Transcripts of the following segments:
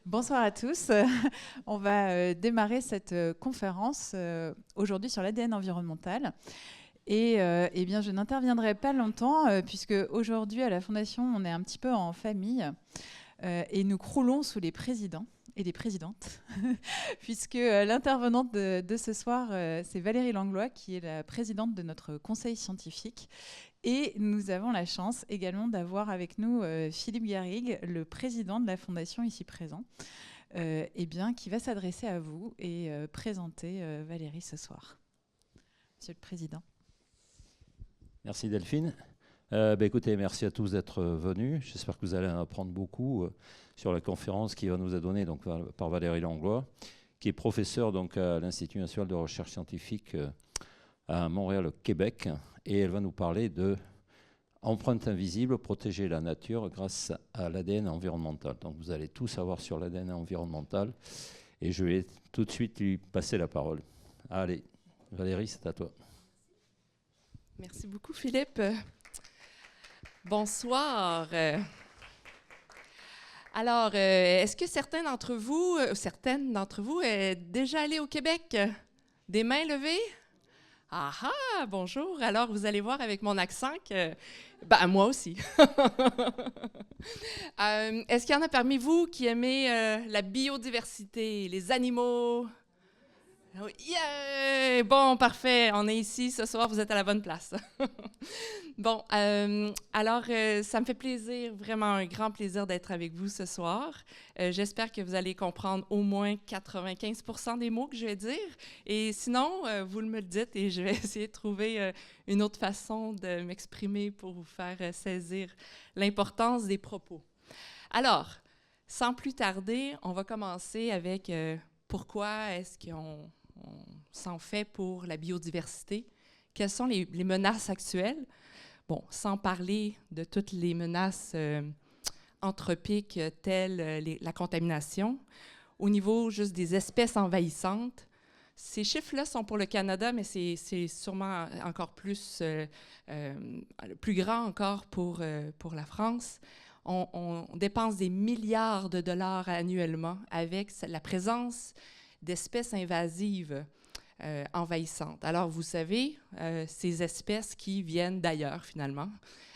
Bonsoir à tous. On va démarrer cette conférence aujourd'hui sur l'ADN environnemental. Eh bien, je n'interviendrai pas longtemps puisque aujourd'hui à la Fondation, on est un petit peu en famille et nous croulons sous les présidents et les présidentes puisque l'intervenante de ce soir, c'est Valérie Langlois qui est la présidente de notre conseil scientifique. Et nous avons la chance également d'avoir avec nous Philippe Garrigue, le président de la Fondation ici présent, qui va s'adresser à vous et présenter Valérie ce soir. Monsieur le Président. Merci Delphine. Écoutez, merci à tous d'être venus. J'espère que vous allez en apprendre beaucoup sur la conférence qui va nous être donnée donc, par Valérie Langlois, qui est professeure donc, à l'Institut national de recherche scientifique à Montréal, au Québec. Et elle va nous parler de empreinte invisible, protéger la nature grâce à l'ADN environnemental. Donc vous allez tout savoir sur l'ADN environnemental. Et je vais tout de suite lui passer la parole. Allez, Valérie, c'est à toi. Merci beaucoup, Philippe. Bonsoir. Alors, est-ce que certaines d'entre vous est déjà allé au Québec? Des mains levées? Ah ah, bonjour. Alors, vous allez voir avec mon accent que... moi aussi. Est-ce qu'il y en a parmi vous qui aimez la biodiversité, les animaux? Yeah! Bon, parfait. On est ici ce soir. Vous êtes à la bonne place. Bon, alors, ça me fait plaisir, vraiment un grand plaisir d'être avec vous ce soir. J'espère que vous allez comprendre au moins 95% des mots que je vais dire. Et sinon, vous me le dites et je vais essayer de trouver une autre façon de m'exprimer pour vous faire saisir l'importance des propos. Alors, sans plus tarder, on va commencer avec pourquoi est-ce qu'on s'en fait pour la biodiversité? Quelles sont les menaces actuelles? Bon, sans parler de toutes les menaces anthropiques telles la contamination, au niveau juste des espèces envahissantes. Ces chiffres-là sont pour le Canada, mais c'est sûrement encore plus grand encore pour la France. On dépense des milliards de dollars annuellement avec la présence d'espèces invasives envahissantes. Alors, vous savez, ces espèces qui viennent d'ailleurs, finalement,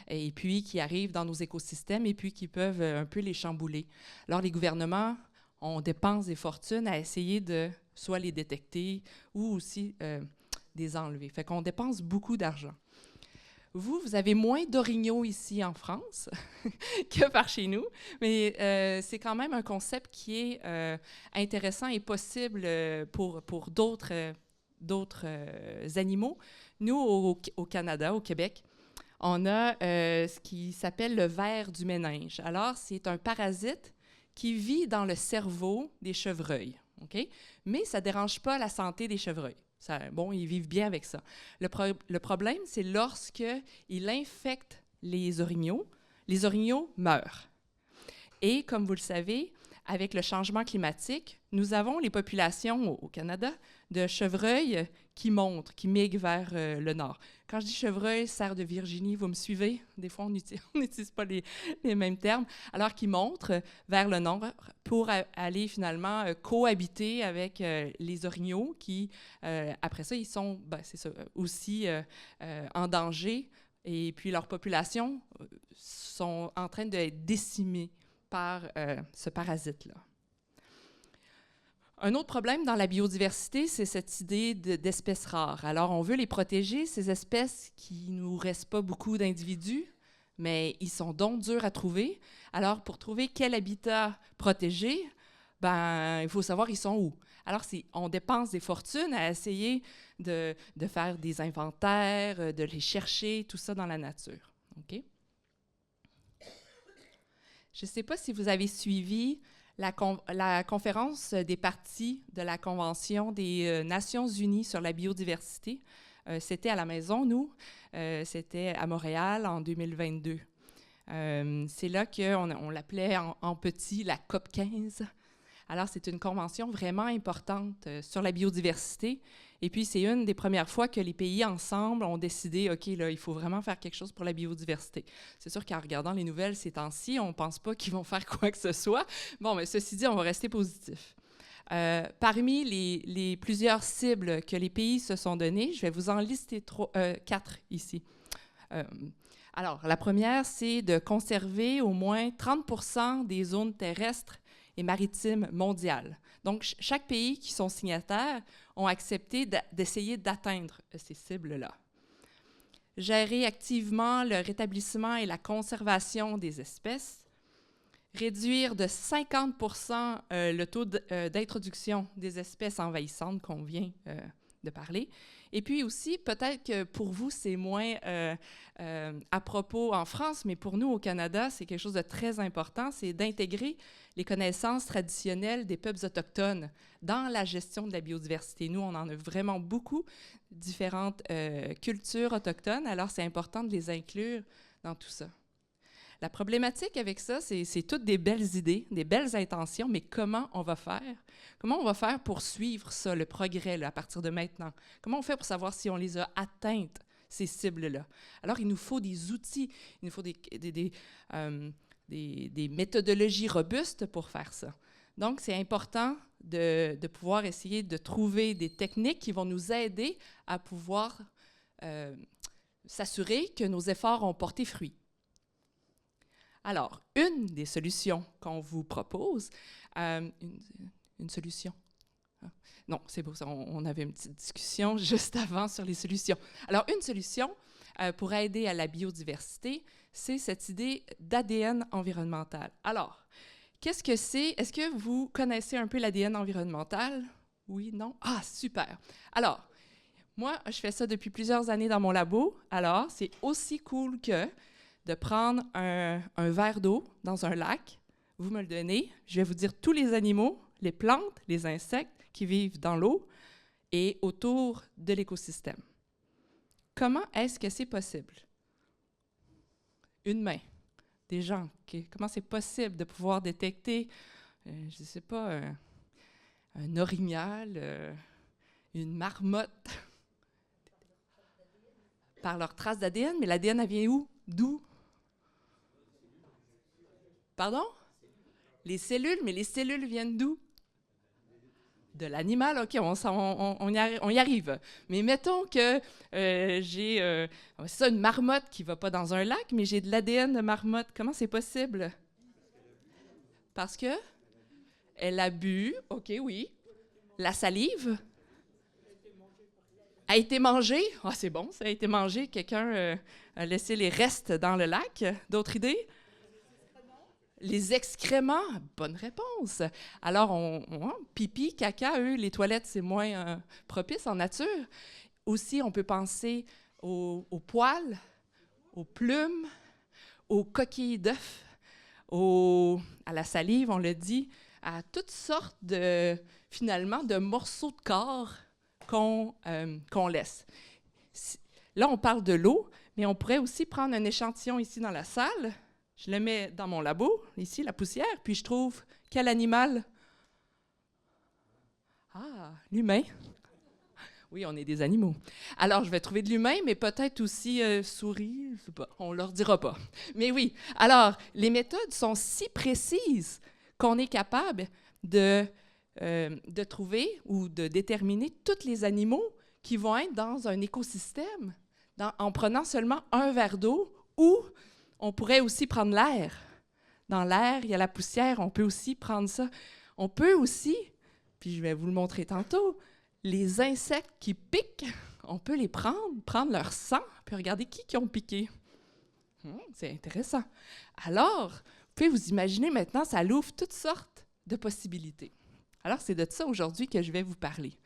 et puis qui arrivent dans nos écosystèmes et puis qui peuvent un peu les chambouler. Alors, les gouvernements, on dépense des fortunes à essayer de soit les détecter ou aussi des enlever. Fait qu'on dépense beaucoup d'argent. Vous avez moins d'orignaux ici en France que par chez nous, mais c'est quand même un concept qui est intéressant et possible pour d'autres animaux. Nous, au Canada, au Québec, on a ce qui s'appelle le ver du méninge. Alors, c'est un parasite qui vit dans le cerveau des chevreuils, OK? Mais ça ne dérange pas la santé des chevreuils. Ils vivent bien avec ça. Le problème, c'est lorsqu'il infecte les orignaux meurent. Et comme vous le savez, avec le changement climatique, nous avons les populations au Canada de chevreuils qui migrent vers le nord. Quand je dis chevreuil, cerf de Virginie, vous me suivez? Des fois, on n'utilise pas les mêmes termes. Alors, qui montent vers le nord pour aller finalement cohabiter avec les orignaux qui, après ça, ils sont aussi en danger. Et puis, leurs populations sont en train d'être décimées par ce parasite-là. Un autre problème dans la biodiversité, c'est cette idée d'espèces rares. Alors, on veut les protéger, ces espèces qui ne nous restent pas beaucoup d'individus, mais ils sont donc durs à trouver. Alors, pour trouver quel habitat protéger, il faut savoir ils sont où. Alors, on dépense des fortunes à essayer de faire des inventaires, de les chercher, tout ça dans la nature. OK? Je ne sais pas si vous avez suivi la conférence des parties de la Convention des Nations unies sur la biodiversité. C'était à la maison, nous. C'était à Montréal en 2022. C'est là qu'on l'appelait en petit la COP 15. Alors, c'est une convention vraiment importante sur la biodiversité Et puis, c'est une des premières fois que les pays ensemble ont décidé, OK, là, il faut vraiment faire quelque chose pour la biodiversité. C'est sûr qu'en regardant les nouvelles ces temps-ci, on ne pense pas qu'ils vont faire quoi que ce soit. Bon, mais ceci dit, on va rester positif. Parmi les plusieurs cibles que les pays se sont données, je vais vous en lister 4 ici. Alors, la première, c'est de conserver au moins 30% des zones terrestres et maritimes mondiales. Donc, chaque pays qui sont signataires ont accepté d'essayer d'atteindre ces cibles-là. Gérer activement le rétablissement et la conservation des espèces. Réduire de 50% le taux d'introduction des espèces envahissantes qu'on vient de parler. Et puis aussi, peut-être que pour vous, c'est moins à propos en France, mais pour nous, au Canada, c'est quelque chose de très important, c'est d'intégrer les connaissances traditionnelles des peuples autochtones dans la gestion de la biodiversité. Nous, on en a vraiment beaucoup, différentes cultures autochtones, alors c'est important de les inclure dans tout ça. La problématique avec ça, c'est toutes des belles idées, des belles intentions, mais comment on va faire? Comment on va faire pour suivre ça, le progrès là, à partir de maintenant? Comment on fait pour savoir si on les a atteintes, ces cibles-là? Alors, il nous faut des outils, il nous faut des méthodologies robustes pour faire ça. Donc, c'est important de pouvoir essayer de trouver des techniques qui vont nous aider à pouvoir s'assurer que nos efforts ont porté fruit. Alors, une des solutions qu'on vous propose, une solution. Non, c'est pour ça, on avait une petite discussion juste avant sur les solutions. Alors, une solution pour aider à la biodiversité, c'est cette idée d'ADN environnemental. Alors, qu'est-ce que c'est? Est-ce que vous connaissez un peu l'ADN environnemental? Oui, non? Ah, super! Alors, moi, je fais ça depuis plusieurs années dans mon labo. Alors, c'est aussi cool que de prendre un verre d'eau dans un lac, vous me le donnez, je vais vous dire tous les animaux, les plantes, les insectes qui vivent dans l'eau et autour de l'écosystème. Comment est-ce que c'est possible? Une main, des gens. Comment c'est possible de pouvoir détecter, je ne sais pas, un orignal, une marmotte, par leur trace d'ADN, mais l'ADN, elle vient où? D'où? Pardon? Les cellules, mais les cellules viennent d'où? De l'animal, OK, on y arrive. Mais mettons que j'ai c'est une marmotte qui ne va pas dans un lac, mais j'ai de l'ADN de marmotte. Comment c'est possible? Parce que elle a bu, OK, oui. La salive a été mangée. Ah, c'est bon, ça a été mangé. Quelqu'un a laissé les restes dans le lac. D'autres idées? Les excréments, bonne réponse. Alors, pipi, caca, eux, les toilettes, c'est moins propice en nature. Aussi, on peut penser aux poils, aux plumes, aux coquilles d'œufs, à la salive, on le dit, à toutes sortes finalement, de morceaux de corps qu'on laisse. Là, on parle de l'eau, mais on pourrait aussi prendre un échantillon ici dans la salle. Je le mets dans mon labo, ici, la poussière, puis je trouve quel animal? Ah, l'humain. Oui, on est des animaux. Alors, je vais trouver de l'humain, mais peut-être aussi souris, je sais pas, on leur dira pas. Mais oui, alors, les méthodes sont si précises qu'on est capable de trouver ou de déterminer tous les animaux qui vont être dans un écosystème en prenant seulement un verre d'eau ou on pourrait aussi prendre l'air. Dans l'air, il y a la poussière, on peut aussi prendre ça. On peut aussi, puis je vais vous le montrer tantôt, les insectes qui piquent, on peut les prendre leur sang, puis regarder qui ont piqué. C'est intéressant. Alors, vous pouvez vous imaginer maintenant, ça l'ouvre toutes sortes de possibilités. Alors, c'est de ça aujourd'hui que je vais vous parler.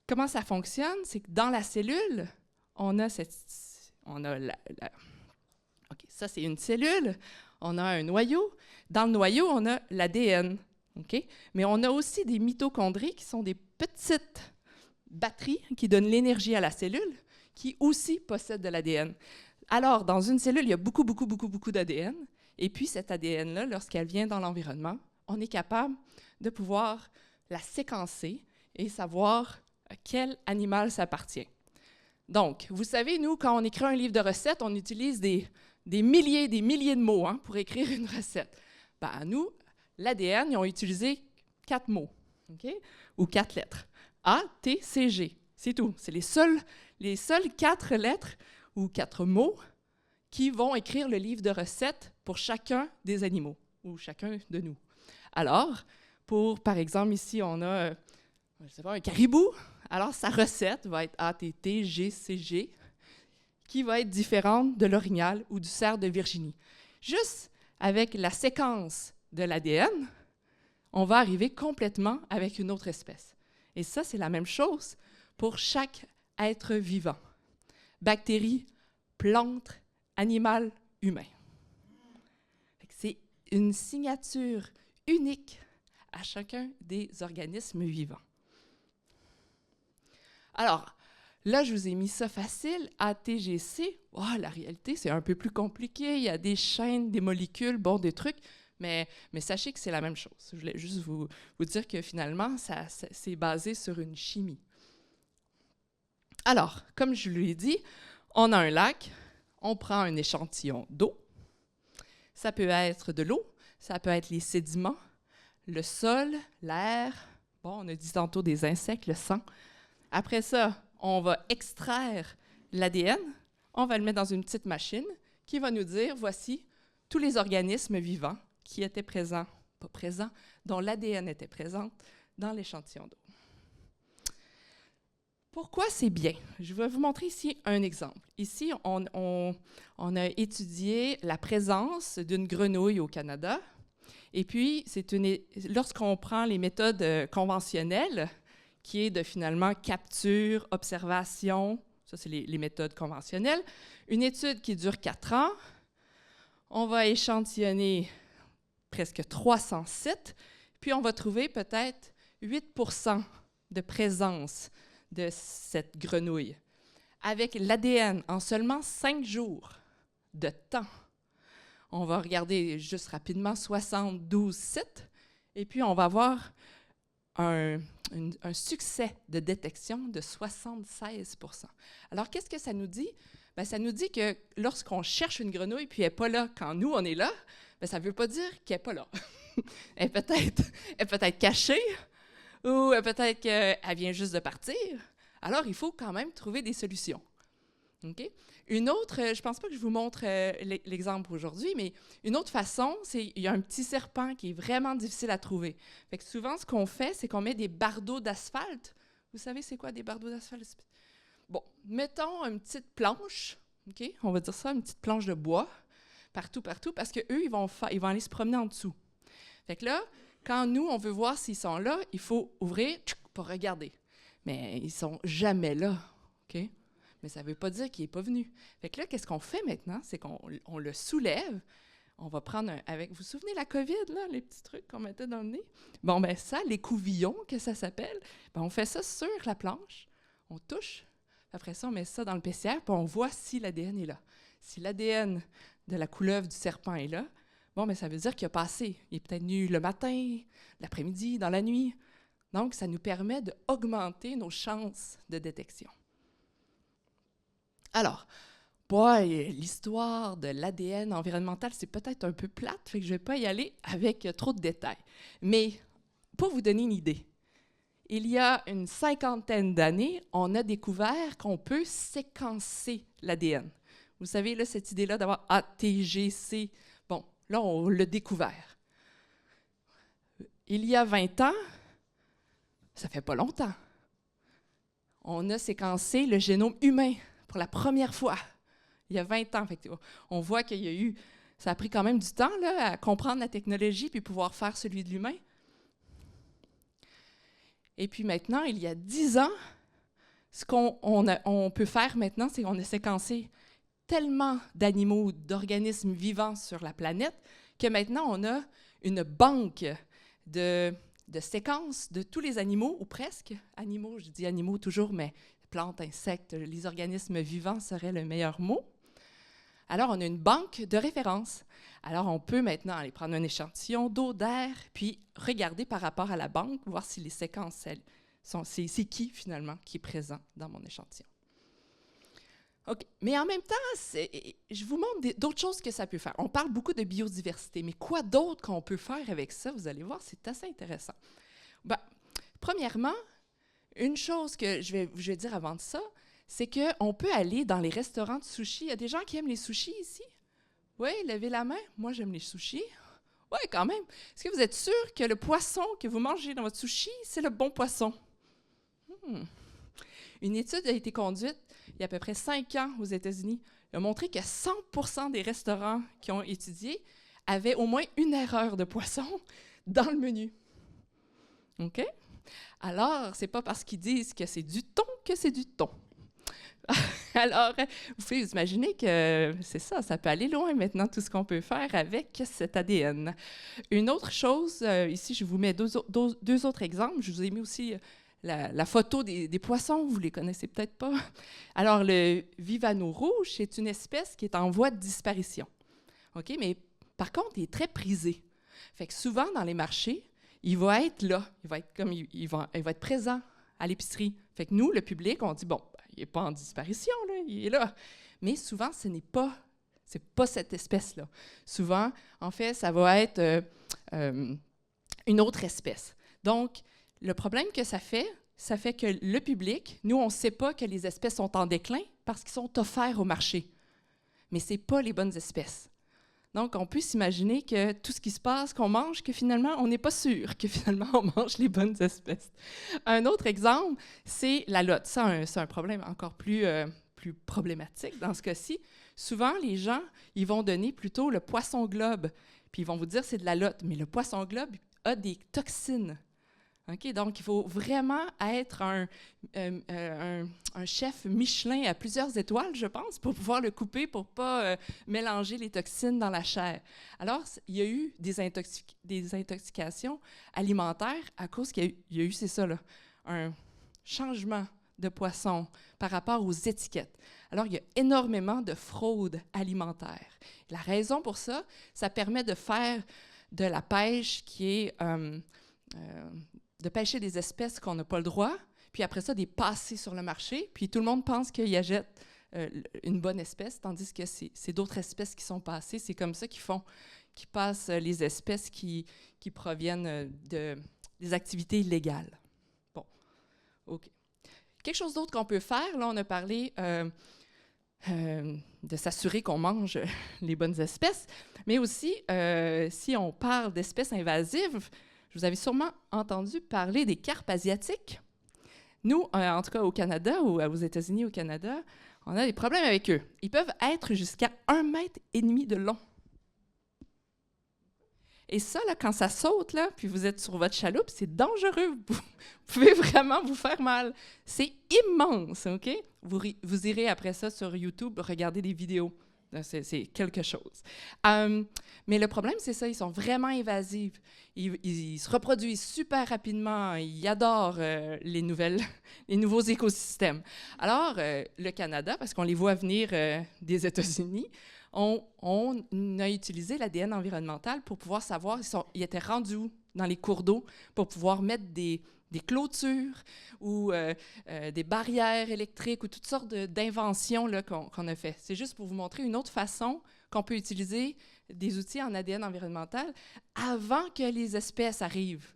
Comment ça fonctionne? C'est que dans la cellule, on a OK, ça, c'est une cellule. On a un noyau. Dans le noyau, on a l'ADN. OK? Mais on a aussi des mitochondries qui sont des petites batteries qui donnent l'énergie à la cellule, qui aussi possèdent de l'ADN. Alors, dans une cellule, il y a beaucoup d'ADN. Et puis, cette ADN-là, lorsqu'elle vient dans l'environnement, on est capable de pouvoir la séquencer et savoir à quel animal ça appartient. Donc, vous savez, nous, quand on écrit un livre de recettes, on utilise des milliers de mots pour écrire une recette. Ben, nous, l'ADN, ils ont utilisé 4 mots, ou 4 lettres. A, T, C, G. C'est tout. C'est les seules 4 lettres ou 4 mots qui vont écrire le livre de recettes pour chacun des animaux ou chacun de nous. Alors, par exemple, ici, on a un caribou. Alors, sa recette va être ATTGCG, qui va être différente de l'orignal ou du cerf de Virginie. Juste avec la séquence de l'ADN, on va arriver complètement avec une autre espèce. Et ça, c'est la même chose pour chaque être vivant. Bactéries, plantes, animal, humain. C'est une signature unique à chacun des organismes vivants. Alors, là, je vous ai mis ça facile, ATGC. Oh, la réalité, c'est un peu plus compliqué. Il y a des chaînes, des molécules, des trucs, mais sachez que c'est la même chose. Je voulais juste vous dire que finalement, c'est basé sur une chimie. Alors, comme je lui ai dit, on a un lac, on prend un échantillon d'eau. Ça peut être de l'eau, ça peut être les sédiments, le sol, l'air. On a dit tantôt des insectes, le sang. Après ça, on va extraire l'ADN, on va le mettre dans une petite machine qui va nous dire, voici tous les organismes vivants qui étaient présents, pas présents, dont l'ADN était présent dans l'échantillon d'eau. Pourquoi c'est bien? Je vais vous montrer ici un exemple. Ici, on a étudié la présence d'une grenouille au Canada. Et puis, lorsqu'on prend les méthodes conventionnelles, qui est de finalement capture, observation, ça c'est les méthodes conventionnelles, une étude qui dure 4 ans, on va échantillonner presque 300 sites, puis on va trouver peut-être 8% de présence de cette grenouille. Avec l'ADN, en seulement 5 jours de temps, on va regarder juste rapidement 72 sites, et puis on va avoir un succès de détection de 76%. Alors, qu'est-ce que ça nous dit? Bien, ça nous dit que lorsqu'on cherche une grenouille puis elle n'est pas là quand nous, on est là, bien, ça ne veut pas dire qu'elle n'est pas là. Elle est peut-être cachée ou peut-être qu'elle vient juste de partir. Alors, il faut quand même trouver des solutions. Okay? Une autre, je ne pense pas que je vous montre l'exemple aujourd'hui, mais une autre façon, c'est qu'il y a un petit serpent qui est vraiment difficile à trouver. Fait que souvent, ce qu'on fait, c'est qu'on met des bardeaux d'asphalte. Vous savez, c'est quoi des bardeaux d'asphalte? Bon, mettons une petite planche, okay? On va dire ça, une petite planche de bois, partout, parce qu'eux, ils vont aller se promener en dessous. Fait que là, quand nous, on veut voir s'ils sont là, il faut ouvrir pour regarder. Mais ils ne sont jamais là, OK? Mais ça ne veut pas dire qu'il n'est pas venu. Fait que là, qu'est-ce qu'on fait maintenant? C'est qu'on le soulève. On va prendre vous vous souvenez la COVID, là, les petits trucs qu'on mettait dans le nez? Bon, ben ça, les couvillons, que ça s'appelle, ben on fait ça sur la planche, on touche, après ça, on met ça dans le PCR, puis on voit si l'ADN est là. Si l'ADN de la couleuvre du serpent est là, bon, ben ça veut dire qu'il a passé. Il est peut-être venu le matin, l'après-midi, dans la nuit. Donc, ça nous permet d'augmenter nos chances de détection. Alors, l'histoire de l'ADN environnemental, c'est peut-être un peu plate, fait que je ne vais pas y aller avec trop de détails. Mais pour vous donner une idée, il y a une 50aine d'années, on a découvert qu'on peut séquencer l'ADN. Vous savez, là, cette idée-là d'avoir ATGC, bon, là, on l'a découvert. Il y a 20 ans, ça fait pas longtemps, on a séquencé le génome humain pour la première fois, il y a 20 ans. Fait on voit qu'il y a eu, ça a pris quand même du temps là, à comprendre la technologie puis pouvoir faire celui de l'humain. Et puis maintenant, il y a 10 ans, ce qu'on peut faire maintenant, c'est qu'on a séquencé tellement d'animaux, d'organismes vivants sur la planète que maintenant, on a une banque de séquences de tous les animaux, ou presque animaux, je dis animaux toujours, mais plantes, insectes, les organismes vivants serait le meilleur mot. Alors, on a une banque de références. Alors, on peut maintenant aller prendre un échantillon d'eau, d'air, puis regarder par rapport à la banque, voir si les séquences C'est qui, finalement, qui est présent dans mon échantillon. OK. Mais en même temps, je vous montre d'autres choses que ça peut faire. On parle beaucoup de biodiversité, mais quoi d'autre qu'on peut faire avec ça? Vous allez voir, c'est assez intéressant. Ben, premièrement, une chose que je vais dire avant de ça, c'est qu'on peut aller dans les restaurants de sushi. Il y a des gens qui aiment les sushis ici? Oui, levez la main. Moi, j'aime les sushis. Oui, quand même. Est-ce que vous êtes sûr que le poisson que vous mangez dans votre sushi, c'est le bon poisson? Une étude a été conduite il y a à peu près 5 ans aux États-Unis. Elle a montré que 100% des restaurants qui ont étudié avaient au moins une erreur de poisson dans le menu. OK? Alors, ce n'est pas parce qu'ils disent que c'est du thon que c'est du thon. Alors, vous pouvez vous imaginer que c'est ça, ça peut aller loin maintenant, tout ce qu'on peut faire avec cet ADN. Une autre chose, ici, je vous mets deux autres exemples. Je vous ai mis aussi la photo des poissons, vous ne les connaissez peut-être pas. Alors, le vivano rouge, c'est une espèce qui est en voie de disparition. OK? Mais par contre, il est très prisé. Fait que souvent, dans les marchés, il va être là. Il va être présent à l'épicerie. Fait que nous, le public, on dit, bon, il n'est pas en disparition, là, il est là. Mais souvent, c'est pas cette espèce-là. Souvent, en fait, ça va être une autre espèce. Donc, le problème que ça fait que le public, nous, on ne sait pas que les espèces sont en déclin parce qu'ils sont offerts au marché. Mais ce n'est pas les bonnes espèces. Donc, on peut s'imaginer que tout ce qui se passe, qu'on mange, que finalement, on n'est pas sûr que finalement, on mange les bonnes espèces. Un autre exemple, c'est la lotte. Ça, c'est un problème encore plus problématique dans ce cas-ci. Souvent, les gens, ils vont donner plutôt le poisson globe, puis ils vont vous dire c'est de la lotte. Mais le poisson globe a des toxines. Okay, donc, il faut vraiment être un chef Michelin à plusieurs étoiles, je pense, pour pouvoir le couper, pour ne pas mélanger les toxines dans la chair. Alors, il y a eu des intoxications alimentaires à cause qu'il y a eu, c'est ça, là, un changement de poisson par rapport aux étiquettes. Alors, il y a énormément de fraude alimentaire. La raison pour ça, ça permet de faire de la pêche qui est... de pêcher des espèces qu'on n'a pas le droit, puis après ça, des passer sur le marché, puis tout le monde pense qu'il achète une bonne espèce, tandis que c'est d'autres espèces qui sont passées. C'est comme ça qu'ils passent les espèces qui proviennent des activités illégales. Bon, OK. Quelque chose d'autre qu'on peut faire, là, on a parlé de s'assurer qu'on mange les bonnes espèces, mais aussi, si on parle d'espèces invasives, vous avez sûrement entendu parler des carpes asiatiques. Nous, en tout cas au Canada ou aux États-Unis au Canada, on a des problèmes avec eux. Ils peuvent être jusqu'à 1,5 mètre de long. Et ça, là, quand ça saute, là, puis vous êtes sur votre chaloupe, c'est dangereux. Vous pouvez vraiment vous faire mal. C'est immense, OK? Vous irez après ça sur YouTube regarder des vidéos. C'est quelque chose. Mais le problème, c'est ça, ils sont vraiment invasifs. Ils se reproduisent super rapidement. Ils adorent les nouveaux écosystèmes. Alors, le Canada, parce qu'on les voit venir des États-Unis, on a utilisé l'ADN environnemental pour pouvoir savoir ils étaient rendus où dans les cours d'eau pour pouvoir mettre des clôtures ou des barrières électriques ou toutes sortes d'inventions là, qu'on a fait. C'est juste pour vous montrer une autre façon qu'on peut utiliser des outils en ADN environnemental avant que les espèces arrivent.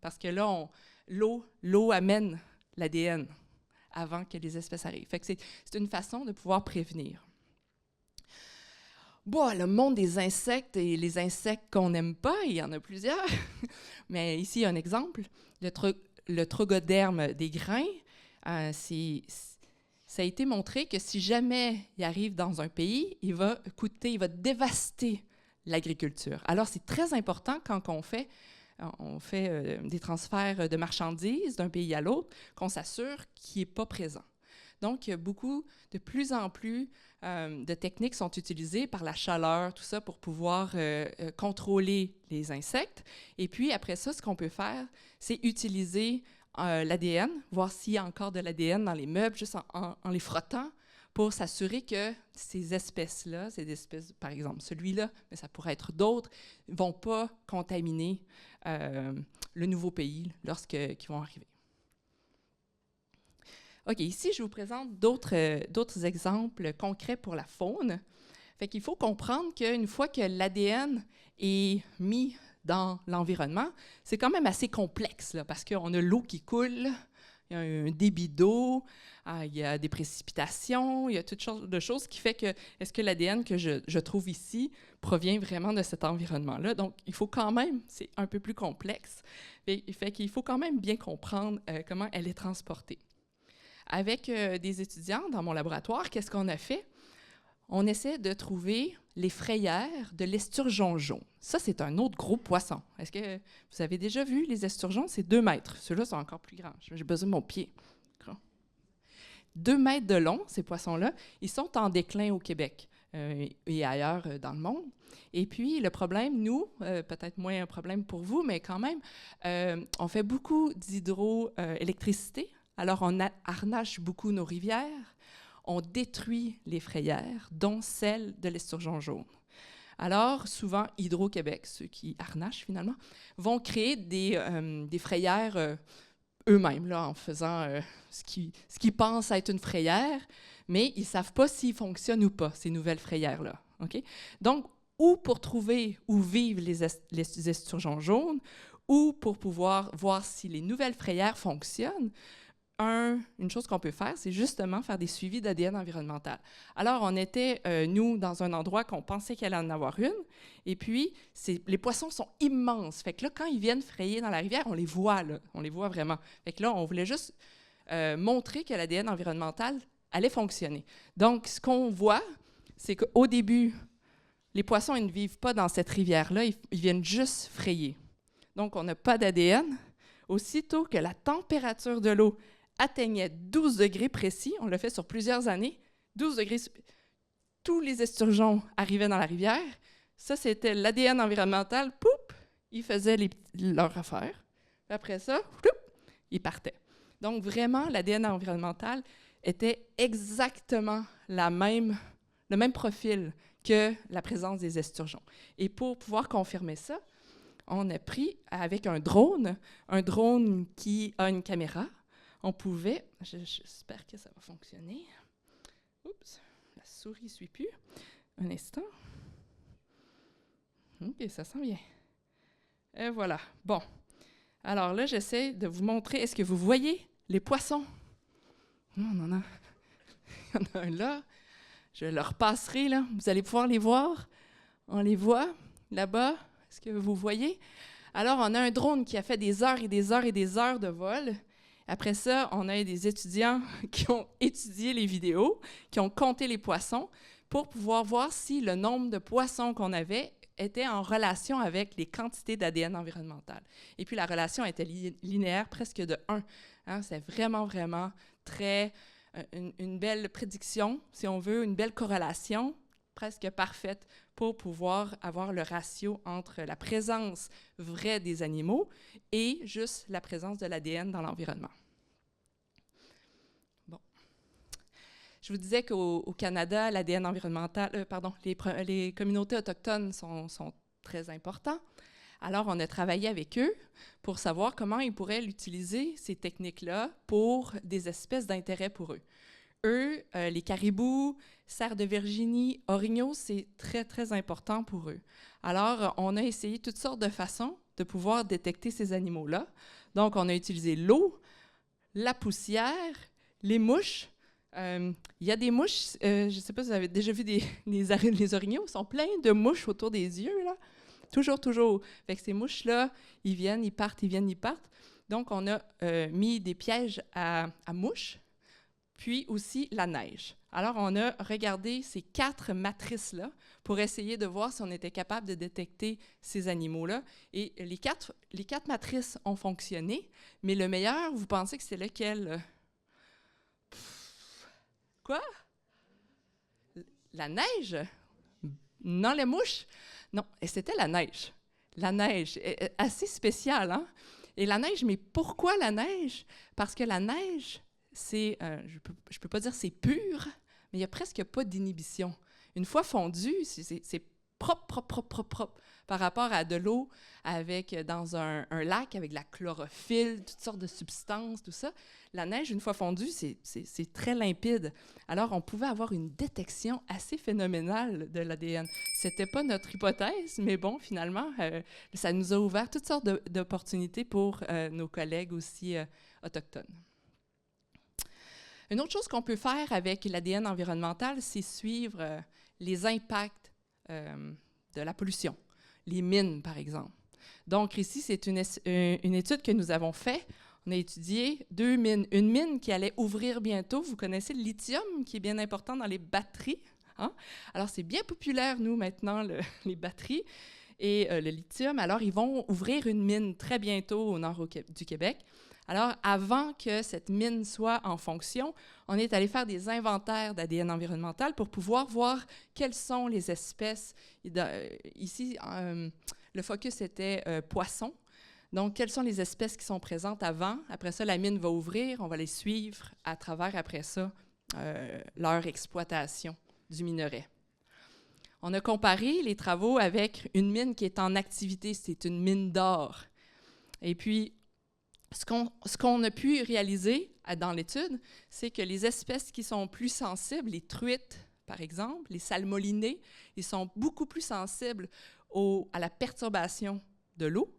Parce que là, l'eau amène l'ADN avant que les espèces arrivent. Fait que c'est une façon de pouvoir prévenir. Bon, le monde des insectes et les insectes qu'on n'aime pas, il y en a plusieurs. Mais ici, il y a un exemple. Le trogoderme des grains, ça a été montré que si jamais il arrive dans un pays, il va dévaster l'agriculture. Alors, c'est très important quand on fait des transferts de marchandises d'un pays à l'autre, qu'on s'assure qu'il n'est pas présent. Donc, il y a de plus en plus de techniques sont utilisées par la chaleur, tout ça, pour pouvoir contrôler les insectes. Et puis, après ça, ce qu'on peut faire, c'est utiliser l'ADN, voir s'il y a encore de l'ADN dans les meubles, juste en les frottant, pour s'assurer que ces espèces-là, par exemple celui-là, mais ça pourrait être d'autres, ne vont pas contaminer le nouveau pays qu'ils vont arriver. OK, ici, je vous présente d'autres exemples concrets pour la faune. Fait qu'il faut comprendre qu'une fois que l'ADN est mis dans l'environnement, c'est quand même assez complexe, là, parce qu'on a l'eau qui coule, il y a un débit d'eau, il y a des précipitations, il y a toutes sortes de choses qui fait que, est-ce que l'ADN que je trouve ici provient vraiment de cet environnement-là? Donc, il faut quand même, c'est un peu plus complexe, fait qu'il faut quand même bien comprendre comment elle est transportée. Avec des étudiants dans mon laboratoire, qu'est-ce qu'on a fait? On essaie de trouver les frayères de l'esturgeon jaune. Ça, c'est un autre gros poisson. Est-ce que vous avez déjà vu les esturgeons? C'est 2 mètres. Ceux-là sont encore plus grands. J'ai besoin de mon pied. 2 mètres de long, ces poissons-là. Ils sont en déclin au Québec et ailleurs dans le monde. Et puis, le problème, nous, peut-être moins un problème pour vous, mais quand même, on fait beaucoup d'hydroélectricité. Alors, on harnache beaucoup nos rivières. On détruit les frayères, dont celle de l'esturgeon jaune. Alors, souvent, Hydro-Québec, ceux qui harnachent finalement, vont créer des frayères eux-mêmes, là, en faisant ce qu'ils pensent être une frayère, mais ils ne savent pas s'ils fonctionnent ou pas, ces nouvelles frayères-là. Okay? Donc, ou pour trouver où vivent les esturgeons jaunes, ou pour pouvoir voir si les nouvelles frayères fonctionnent, une chose qu'on peut faire, c'est justement faire des suivis d'ADN environnemental. Alors, on était, nous, dans un endroit qu'on pensait qu'il allait en avoir une, et puis, les poissons sont immenses. Fait que là, quand ils viennent frayer dans la rivière, on les voit, là. On les voit vraiment. Fait que là, on voulait juste montrer que l'ADN environnemental allait fonctionner. Donc, ce qu'on voit, c'est qu'au début, les poissons, ils ne vivent pas dans cette rivière-là, ils viennent juste frayer. Donc, on n'a pas d'ADN. Aussitôt que la température de l'eau atteignait 12 degrés précis, on l'a fait sur plusieurs années, 12 degrés, tous les esturgeons arrivaient dans la rivière. Ça, c'était l'ADN environnemental, poup, ils faisaient leur affaire. Après ça, poup, ils partaient. Donc, vraiment, l'ADN environnemental était exactement le même profil que la présence des esturgeons. Et pour pouvoir confirmer ça, on a pris avec un drone qui a une caméra. On pouvait, j'espère que ça va fonctionner. Oups, la souris ne suit plus. Un instant. OK, ça sent bien. Et voilà. Bon. Alors là, j'essaie de vous montrer. Est-ce que vous voyez les poissons? Non, il y en a un là. Je le repasserai, là. Vous allez pouvoir les voir. On les voit là-bas. Est-ce que vous voyez? Alors, on a un drone qui a fait des heures et des heures et des heures de vol. Après ça, on a des étudiants qui ont étudié les vidéos, qui ont compté les poissons pour pouvoir voir si le nombre de poissons qu'on avait était en relation avec les quantités d'ADN environnemental. Et puis, la relation était linéaire, presque de 1. Hein, c'est vraiment, vraiment une belle prédiction, si on veut, une belle corrélation, presque parfaite pour pouvoir avoir le ratio entre la présence vraie des animaux et juste la présence de l'ADN dans l'environnement. Bon. Je vous disais qu'au Canada, l'ADN environnemental, les communautés autochtones sont très importants. Alors, on a travaillé avec eux pour savoir comment ils pourraient utiliser ces techniques-là pour des espèces d'intérêt pour eux. Eux, les caribous, cerfs de Virginie, orignaux, c'est très, très important pour eux. Alors, on a essayé toutes sortes de façons de pouvoir détecter ces animaux-là. Donc, on a utilisé l'eau, la poussière, les mouches. Il y a des mouches, je ne sais pas si vous avez déjà vu les orignaux, ils sont pleins de mouches autour des yeux, là. Toujours. Fait que ces mouches-là, ils viennent, ils partent, ils viennent, ils partent. Donc, on a mis des pièges à mouches, puis aussi la neige. Alors, on a regardé ces 4 matrices-là pour essayer de voir si on était capable de détecter ces animaux-là. Et les quatre matrices ont fonctionné, mais le meilleur, vous pensez que c'est lequel? Quoi? La neige? Non, les mouches? Non, et c'était la neige. La neige, assez spéciale, hein? Et la neige, mais pourquoi la neige? Parce que la neige, c'est, je peux pas dire c'est pur, mais il n'y a presque pas d'inhibition. Une fois fondu, c'est propre, par rapport à de l'eau dans un lac avec de la chlorophylle, toutes sortes de substances, tout ça. La neige, une fois fondue, c'est très limpide. Alors, on pouvait avoir une détection assez phénoménale de l'ADN. C'était pas notre hypothèse, mais bon, finalement, ça nous a ouvert toutes sortes d'opportunités pour nos collègues aussi autochtones. Une autre chose qu'on peut faire avec l'ADN environnemental, c'est suivre les impacts de la pollution, les mines, par exemple. Donc, ici, c'est une étude que nous avons faite. On a étudié 2 mines. Une mine qui allait ouvrir bientôt. Vous connaissez le lithium, qui est bien important dans les batteries. Hein? Alors, c'est bien populaire, nous, maintenant, les batteries et le lithium. Alors, ils vont ouvrir une mine très bientôt au nord du Québec. Alors, avant que cette mine soit en fonction, on est allé faire des inventaires d'ADN environnemental pour pouvoir voir quelles sont les espèces. Ici, le focus était poissons. Donc, quelles sont les espèces qui sont présentes avant? Après ça, la mine va ouvrir. On va les suivre à travers, après ça, leur exploitation du minerai. On a comparé les travaux avec une mine qui est en activité. C'est une mine d'or. Et puis, ce qu'on a pu réaliser dans l'étude, c'est que les espèces qui sont plus sensibles, les truites, par exemple, les salmolinés, ils sont beaucoup plus sensibles à la perturbation de l'eau.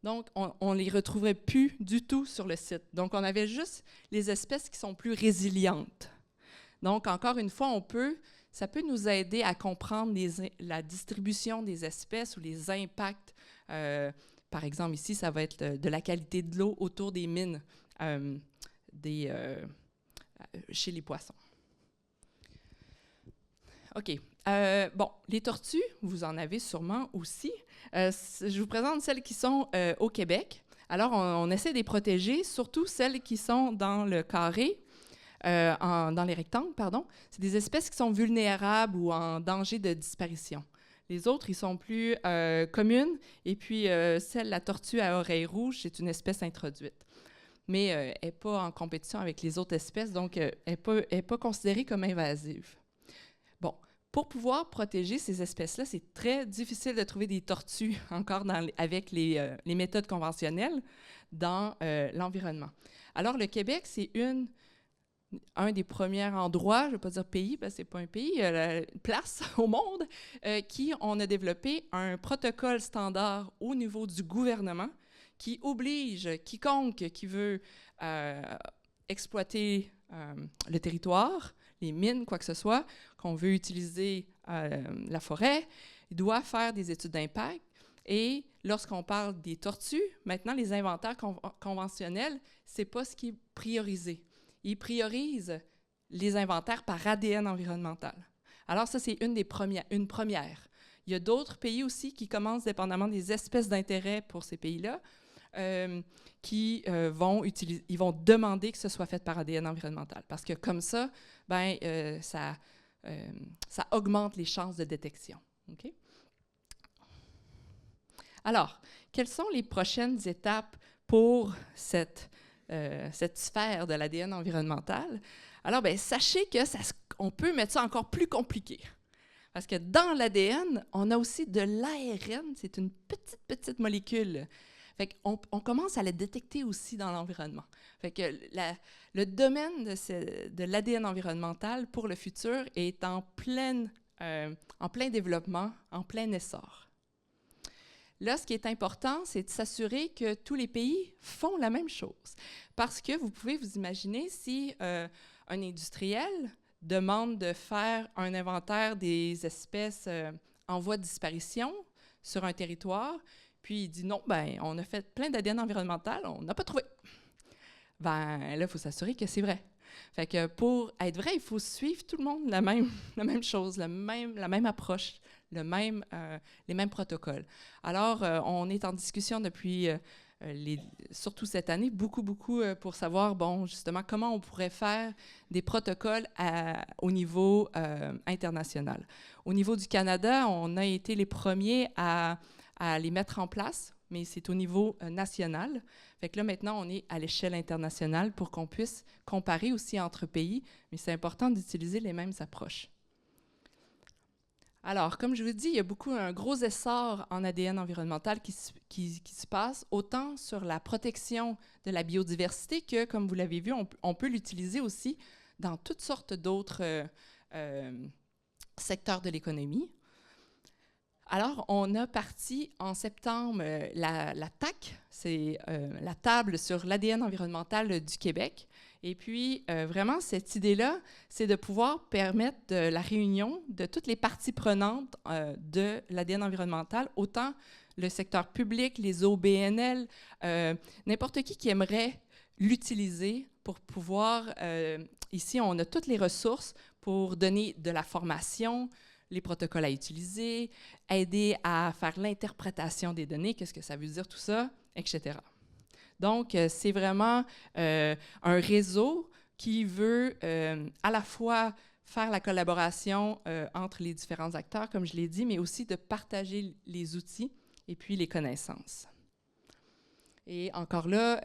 Donc, on ne les retrouverait plus du tout sur le site. Donc, on avait juste les espèces qui sont plus résilientes. Donc, encore une fois, ça peut nous aider à comprendre la distribution des espèces ou les impacts. Par exemple, ici, ça va être de la qualité de l'eau autour des mines chez les poissons. OK. Bon, les tortues, vous en avez sûrement aussi. Je vous présente celles qui sont au Québec. Alors, on essaie de les protéger, surtout celles qui sont dans le carré, dans les rectangles, pardon. C'est des espèces qui sont vulnérables ou en danger de disparition. Les autres, ils sont plus communes. Et puis, la tortue à oreilles rouges, c'est une espèce introduite. Mais elle n'est pas en compétition avec les autres espèces, donc elle n'est pas considérée comme invasive. Bon, pour pouvoir protéger ces espèces-là, c'est très difficile de trouver des tortues encore avec les méthodes conventionnelles dans l'environnement. Alors, le Québec, c'est un des premiers endroits, je ne vais pas dire pays, parce que ce n'est pas un pays, place au monde, qui on a développé un protocole standard au niveau du gouvernement qui oblige quiconque qui veut exploiter le territoire, les mines, quoi que ce soit, qu'on veut utiliser la forêt, il doit faire des études d'impact. Et lorsqu'on parle des tortues, maintenant, les inventaires conventionnels, ce n'est pas ce qui est priorisé. Ils priorisent les inventaires par ADN environnemental. Alors ça, c'est une première. Il y a d'autres pays aussi qui commencent, dépendamment des espèces d'intérêt pour ces pays-là, qui vont demander que ce soit fait par ADN environnemental. Parce que comme ça, ça augmente les chances de détection. Okay? Alors, quelles sont les prochaines étapes pour cette sphère de l'ADN environnemental? Alors, sachez qu'on peut mettre ça encore plus compliqué. Parce que dans l'ADN, on a aussi de l'ARN, c'est une petite molécule. Fait qu'on commence à la détecter aussi dans l'environnement. Fait que le domaine de l'ADN environnemental pour le futur est en plein développement, en plein essor. Là, ce qui est important, c'est de s'assurer que tous les pays font la même chose. Parce que vous pouvez vous imaginer si un industriel demande de faire un inventaire des espèces en voie de disparition sur un territoire, puis il dit non, on a fait plein d'ADN environnemental, on n'a pas trouvé. Là, il faut s'assurer que c'est vrai. Fait que pour être vrai, il faut suivre tout le monde la même chose, la même approche, les mêmes protocoles. Alors, on est en discussion depuis, surtout cette année, beaucoup pour savoir, justement, comment on pourrait faire des protocoles au niveau international. Au niveau du Canada, on a été les premiers à les mettre en place, mais c'est au niveau national. Fait que là, maintenant, on est à l'échelle internationale pour qu'on puisse comparer aussi entre pays, mais c'est important d'utiliser les mêmes approches. Alors, comme je vous dis, il y a un gros essor en ADN environnemental qui se passe, autant sur la protection de la biodiversité que, comme vous l'avez vu, on peut l'utiliser aussi dans toutes sortes d'autres secteurs de l'économie. Alors, on a parti en septembre la TAC, c'est la table sur l'ADN environnemental du Québec. Et puis, vraiment, cette idée-là, c'est de pouvoir permettre la réunion de toutes les parties prenantes de l'ADN environnemental, autant le secteur public, les OBNL, n'importe qui aimerait l'utiliser pour pouvoir... ici, on a toutes les ressources pour donner de la formation, les protocoles à utiliser, aider à faire l'interprétation des données, qu'est-ce que ça veut dire tout ça, etc. Donc, c'est vraiment un réseau qui veut à la fois faire la collaboration entre les différents acteurs, comme je l'ai dit, mais aussi de partager les outils et puis les connaissances. Et encore là,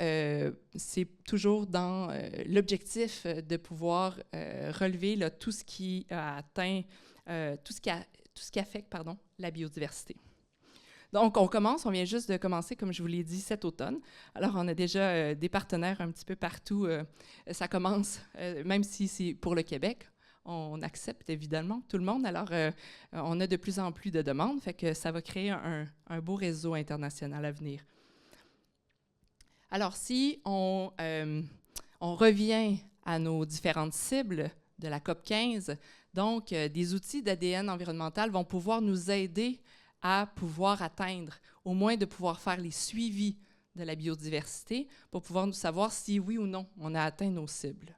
c'est toujours dans l'objectif de pouvoir relever là, tout ce qui a atteint, tout ce qui affecte la biodiversité. Donc, on vient juste de commencer, comme je vous l'ai dit, cet automne. Alors, on a déjà des partenaires un petit peu partout. Ça commence, même si c'est pour le Québec, on accepte évidemment tout le monde. Alors, on a de plus en plus de demandes, fait que ça va créer un beau réseau international à venir. Alors, si on revient à nos différentes cibles de la COP 15, donc des outils d'ADN environnemental vont pouvoir nous aider à pouvoir atteindre, au moins de pouvoir faire les suivis de la biodiversité pour pouvoir nous savoir si oui ou non on a atteint nos cibles.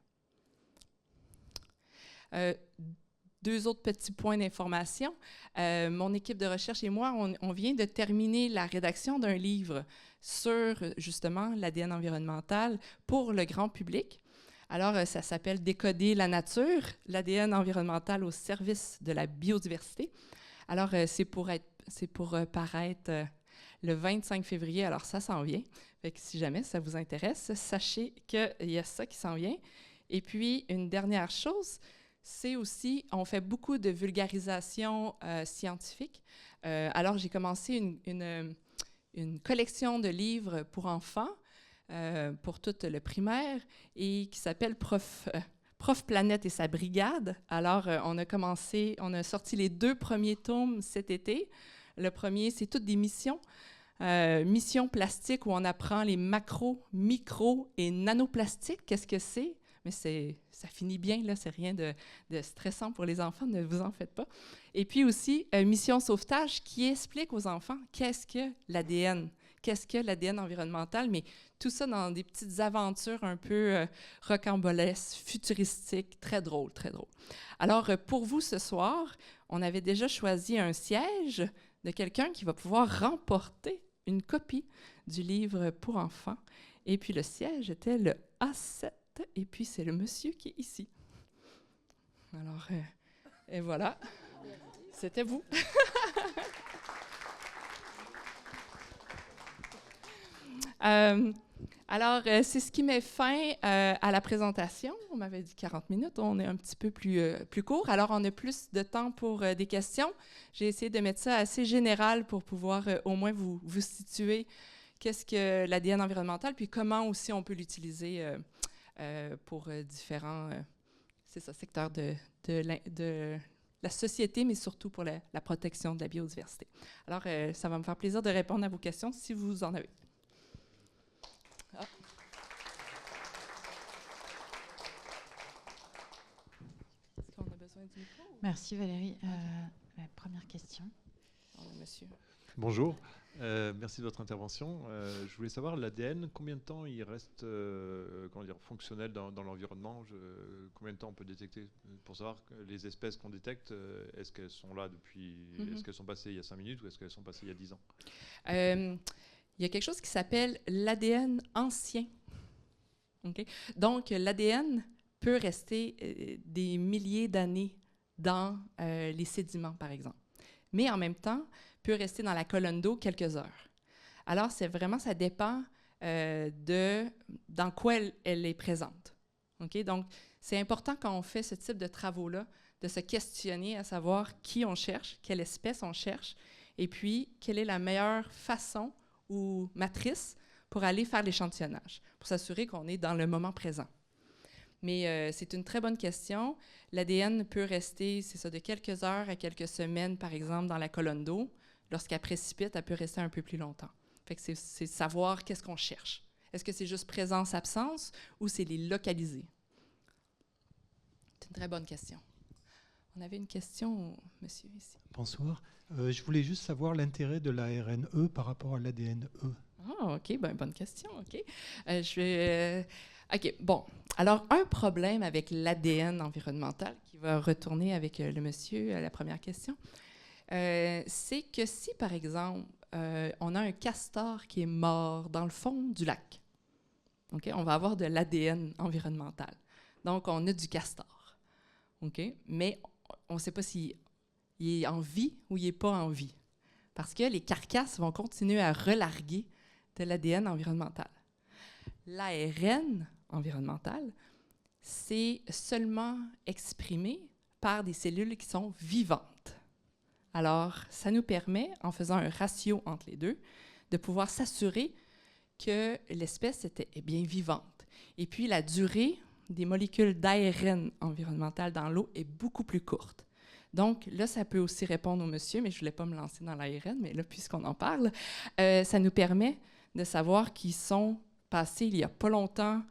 Deux autres petits points d'information. Mon équipe de recherche et moi, on vient de terminer la rédaction d'un livre sur justement l'ADN environnemental pour le grand public. Alors, ça s'appelle « Décoder la nature, l'ADN environnemental au service de la biodiversité ». Alors, c'est pour paraître le 25 février, alors ça s'en vient. Fait que si jamais ça vous intéresse, sachez qu'il y a ça qui s'en vient. Et puis, une dernière chose, c'est aussi, on fait beaucoup de vulgarisation scientifique. Alors, j'ai commencé une collection de livres pour enfants, pour tout le primaire, et qui s'appelle Prof Planète et sa brigade. Alors, on a sorti les 2 premiers tomes cet été. Le premier, c'est toutes des missions. Missions plastiques où on apprend les macro, micro et nanoplastiques. Qu'est-ce que c'est? Mais ça finit bien, là, c'est rien de stressant pour les enfants, ne vous en faites pas. Et puis aussi, Mission Sauvetage qui explique aux enfants qu'est-ce que l'ADN, qu'est-ce que l'ADN environnemental, mais tout ça dans des petites aventures un peu rocambolesques, futuristiques, très drôles, très drôles. Alors, pour vous ce soir, on avait déjà choisi un siège de quelqu'un qui va pouvoir remporter une copie du livre pour enfants. Et puis le siège était le A7, et puis c'est le monsieur qui est ici. Alors, et voilà, c'était vous. Alors, c'est ce qui met fin à la présentation. On m'avait dit 40 minutes, on est un petit peu plus court. Alors, on a plus de temps pour des questions. J'ai essayé de mettre ça assez général pour pouvoir au moins vous situer qu'est-ce que l'ADN environnemental, puis comment aussi on peut l'utiliser pour différents secteurs de la société, mais surtout pour la protection de la biodiversité. Alors, ça va me faire plaisir de répondre à vos questions si vous en avez. Ah. Est-ce qu'on a besoin du micro? Merci Valérie. La première question. Monsieur. Bonjour, merci de votre intervention. Je voulais savoir, l'ADN, combien de temps il reste fonctionnel dans l'environnement? Combien de temps on peut détecter pour savoir que les espèces qu'on détecte, est-ce qu'elles sont là depuis, est-ce qu'elles sont passées il y a 5 minutes ou est-ce qu'elles sont passées il y a 10 ans? Il y a quelque chose qui s'appelle l'ADN ancien. Okay? Donc, l'ADN peut rester des milliers d'années dans les sédiments, par exemple. Mais en même temps, peut rester dans la colonne d'eau quelques heures. Alors, ça dépend dans quoi elle est présente. Okay? Donc, c'est important quand on fait ce type de travaux-là de se questionner à savoir qui on cherche, quelle espèce on cherche, et puis quelle est la meilleure façon ou matrice pour aller faire l'échantillonnage, pour s'assurer qu'on est dans le moment présent. Mais c'est une très bonne question. L'ADN peut rester, c'est ça, de quelques heures à quelques semaines, par exemple, dans la colonne d'eau. Lorsqu'elle précipite, elle peut rester un peu plus longtemps. Fait que c'est savoir qu'est-ce qu'on cherche. Est-ce que c'est juste présence-absence ou c'est les localiser? C'est une très bonne question. On avait une question, monsieur, ici. Bonsoir. Je voulais juste savoir l'intérêt de l'ARNE par rapport à l'ADNE. Ah, OK, bonne question, OK. OK, bon. Alors, un problème avec l'ADN environnemental, qui va retourner avec le monsieur à la première question, c'est que si, par exemple, on a un castor qui est mort dans le fond du lac, OK, on va avoir de l'ADN environnemental. Donc, on a du castor, OK? Mais on ne sait pas s'il est en vie ou il n'est pas en vie, parce que les carcasses vont continuer à relarguer de l'ADN environnemental. L'ARN environnemental, c'est seulement exprimé par des cellules qui sont vivantes. Alors, ça nous permet, en faisant un ratio entre les deux, de pouvoir s'assurer que l'espèce est bien vivante. Et puis, la durée des molécules d'ARN environnemental dans l'eau est beaucoup plus courte. Donc, là, ça peut aussi répondre au monsieur, mais je ne voulais pas me lancer dans l'ARN, mais là, puisqu'on en parle, ça nous permet de savoir qu'ils sont passés il n'y a pas longtemps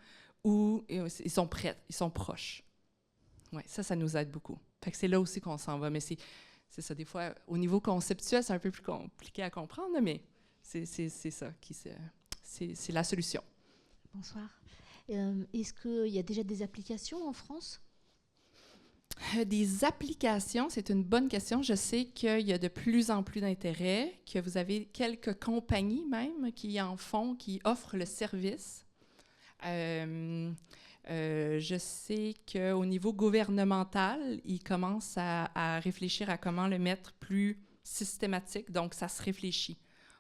ou ils sont prêts, ils sont proches. Oui, ça nous aide beaucoup. Fait que c'est là aussi qu'on s'en va, mais c'est ça, des fois, au niveau conceptuel, c'est un peu plus compliqué à comprendre, mais c'est ça, c'est la solution. Bonsoir. Est-ce qu'il y a déjà des applications en France? Des applications, c'est une bonne question. Je sais qu'il y a de plus en plus d'intérêt, que vous avez quelques compagnies même qui en font, qui offrent le service. Je sais qu'au niveau gouvernemental, ils commencent à réfléchir à comment le mettre plus systématique, donc ça se réfléchit.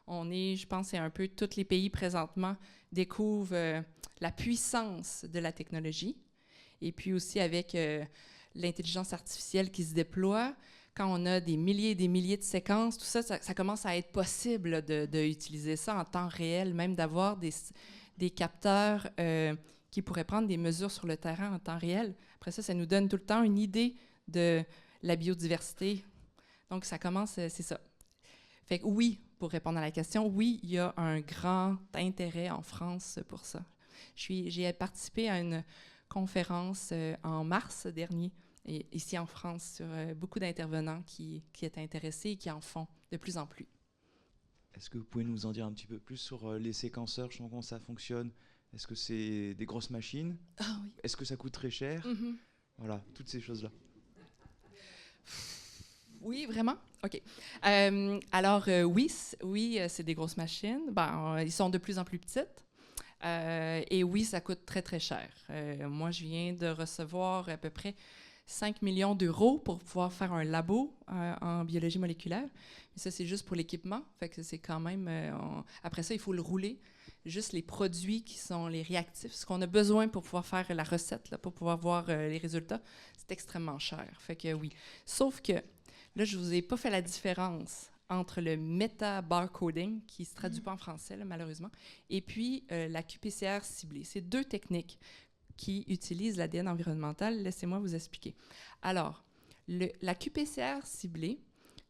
Je pense, c'est un peu tous les pays présentement découvrent la puissance de la technologie, et puis aussi avec l'intelligence artificielle qui se déploie, quand on a des milliers et des milliers de séquences, tout ça, ça commence à être possible d'utiliser ça en temps réel, même d'avoir des capteurs qui pourraient prendre des mesures sur le terrain en temps réel. Après ça nous donne tout le temps une idée de la biodiversité. Donc, ça commence, c'est ça. Fait que oui, pour répondre à la question, oui, il y a un grand intérêt en France pour ça. J'ai participé à une conférence en mars dernier, ici en France, sur beaucoup d'intervenants qui étaient intéressés et qui en font de plus en plus. Est-ce que vous pouvez nous en dire un petit peu plus sur les séquenceurs, comment ça fonctionne? Est-ce que c'est des grosses machines? Ah oui. Est-ce que ça coûte très cher? Voilà, toutes ces choses-là. Oui, vraiment? OK. Alors, oui, c'est des grosses machines. Ils sont de plus en plus petites. Et oui, ça coûte très, très cher. Moi, je viens de recevoir à peu près 5 millions d'euros pour pouvoir faire un labo en biologie moléculaire. Mais ça, c'est juste pour l'équipement. Fait que c'est quand même... après ça, il faut le rouler. Juste les produits qui sont les réactifs, ce qu'on a besoin pour pouvoir faire la recette, là, pour pouvoir voir les résultats, c'est extrêmement cher. Fait que oui. Sauf que là, je ne vous ai pas fait la différence entre le meta-barcoding, qui ne se traduit pas en français, là, malheureusement, et puis la qPCR ciblée. C'est deux techniques qui utilisent l'ADN environnemental. Laissez-moi vous expliquer. Alors, la qPCR ciblée,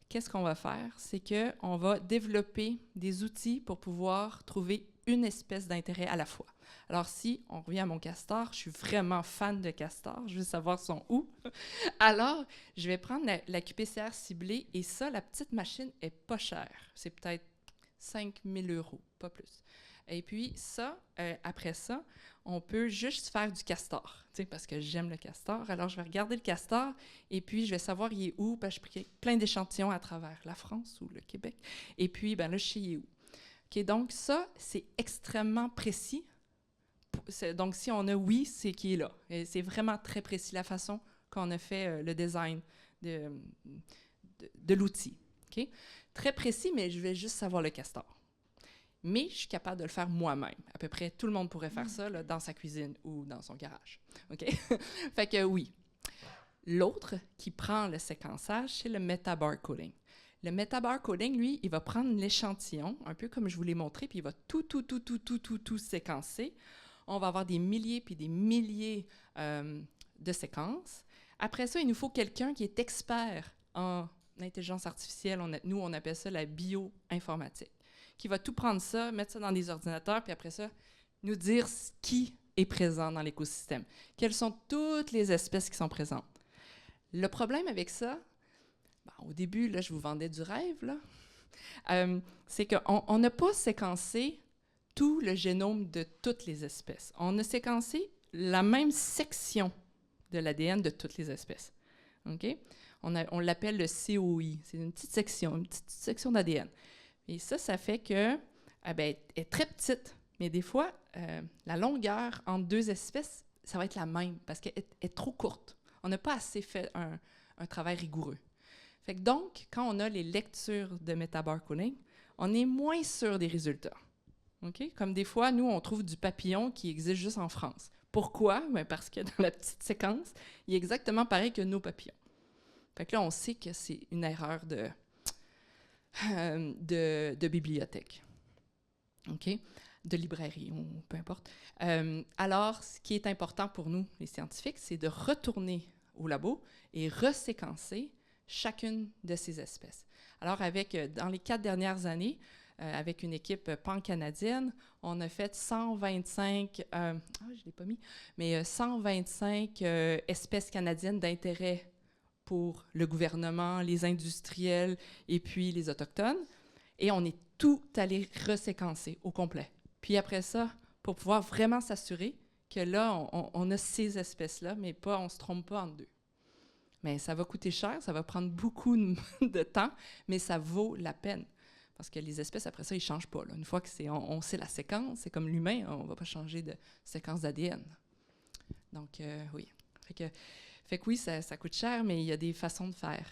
qu'est-ce qu'on va faire? C'est qu'on va développer des outils pour pouvoir trouver une espèce d'intérêt à la fois. Alors, si on revient à mon castor, je suis vraiment fan de castor, je veux savoir son où. Alors, je vais prendre la qPCR ciblée et ça, la petite machine est pas chère. C'est peut-être 5 000 €, pas plus. Et puis ça, après ça, on peut juste faire du castor, parce que j'aime le castor. Alors, je vais regarder le castor et puis je vais savoir il est où. Je prends plein d'échantillons à travers la France ou le Québec. Et puis, là, je sais il est où. Okay, donc, ça, c'est extrêmement précis. Donc, si on a oui, c'est qui est là. Et c'est vraiment très précis la façon qu'on a fait le design de l'outil. Okay? Très précis, mais je vais juste savoir le castor. Mais je suis capable de le faire moi-même. À peu près tout le monde pourrait faire ça là, dans sa cuisine ou dans son garage. OK? Fait que oui. L'autre qui prend le séquençage, c'est le metabarcoding. Le metabarcoding, lui, il va prendre l'échantillon, un peu comme je vous l'ai montré, puis il va tout séquencer. On va avoir des milliers puis des milliers de séquences. Après ça, il nous faut quelqu'un qui est expert en intelligence artificielle. Nous, on appelle ça la bioinformatique, qui va tout prendre ça, mettre ça dans des ordinateurs, puis après ça, nous dire qui est présent dans l'écosystème. Quelles sont toutes les espèces qui sont présentes. Le problème avec ça, au début, là, je vous vendais du rêve, là, c'est qu'on n'a pas séquencé tout le génome de toutes les espèces. On a séquencé la même section de l'ADN de toutes les espèces. Okay? On l'appelle le COI. C'est une petite section d'ADN. Et ça fait que, elle est très petite, mais des fois, la longueur entre deux espèces, ça va être la même parce qu'elle est trop courte. On n'a pas assez fait un travail rigoureux. Fait que donc, quand on a les lectures de metabarcoding, on est moins sûr des résultats. Okay? Comme des fois, nous, on trouve du papillon qui existe juste en France. Pourquoi? Parce que dans la petite séquence, il est exactement pareil que nos papillons. Fait que là, on sait que c'est une erreur de bibliothèque. OK? De librairie, ou peu importe. Alors, ce qui est important pour nous, les scientifiques, c'est de retourner au labo et reséquencer chacune de ces espèces. Alors, dans les 4 dernières années, avec une équipe pan-canadienne, on a fait 125, je ne l'ai pas mis, mais 125 espèces canadiennes d'intérêt pour le gouvernement, les industriels et puis les Autochtones. Et on est tout allé reséquencer au complet. Puis après ça, pour pouvoir vraiment s'assurer que là, on a ces espèces-là, mais on ne se trompe pas entre deux. Mais ça va coûter cher, ça va prendre beaucoup de temps, mais ça vaut la peine. Parce que les espèces, après ça, ils ne changent pas. Là. Une fois qu'on sait la séquence, c'est comme l'humain, on ne va pas changer de séquence d'ADN. Donc, oui. Fait que oui, ça coûte cher, mais il y a des façons de faire.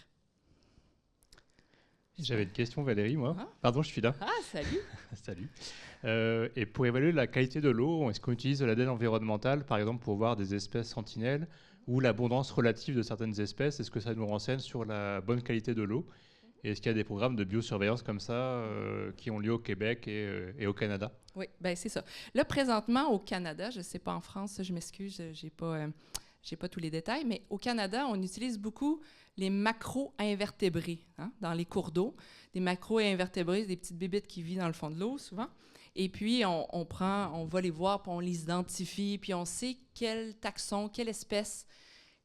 J'avais une question, Valérie, moi. Ah. Pardon, je suis là. Ah, salut! Salut. Et pour évaluer la qualité de l'eau, est-ce qu'on utilise de l'ADN environnemental, par exemple, pour voir des espèces sentinelles ou l'abondance relative de certaines espèces? Est-ce que ça nous renseigne sur la bonne qualité de l'eau? Et est-ce qu'il y a des programmes de biosurveillance comme ça qui ont lieu au Québec et au Canada? Oui, bien c'est ça. Là, présentement, au Canada, je ne sais pas en France, je m'excuse, je n'ai pas tous les détails, mais au Canada, on utilise beaucoup les macro-invertébrés dans les cours d'eau. Des macro-invertébrés, des petites bébites qui vivent dans le fond de l'eau, souvent. Et puis, on va les voir, puis on les identifie, puis on sait quel taxon, quelle espèce.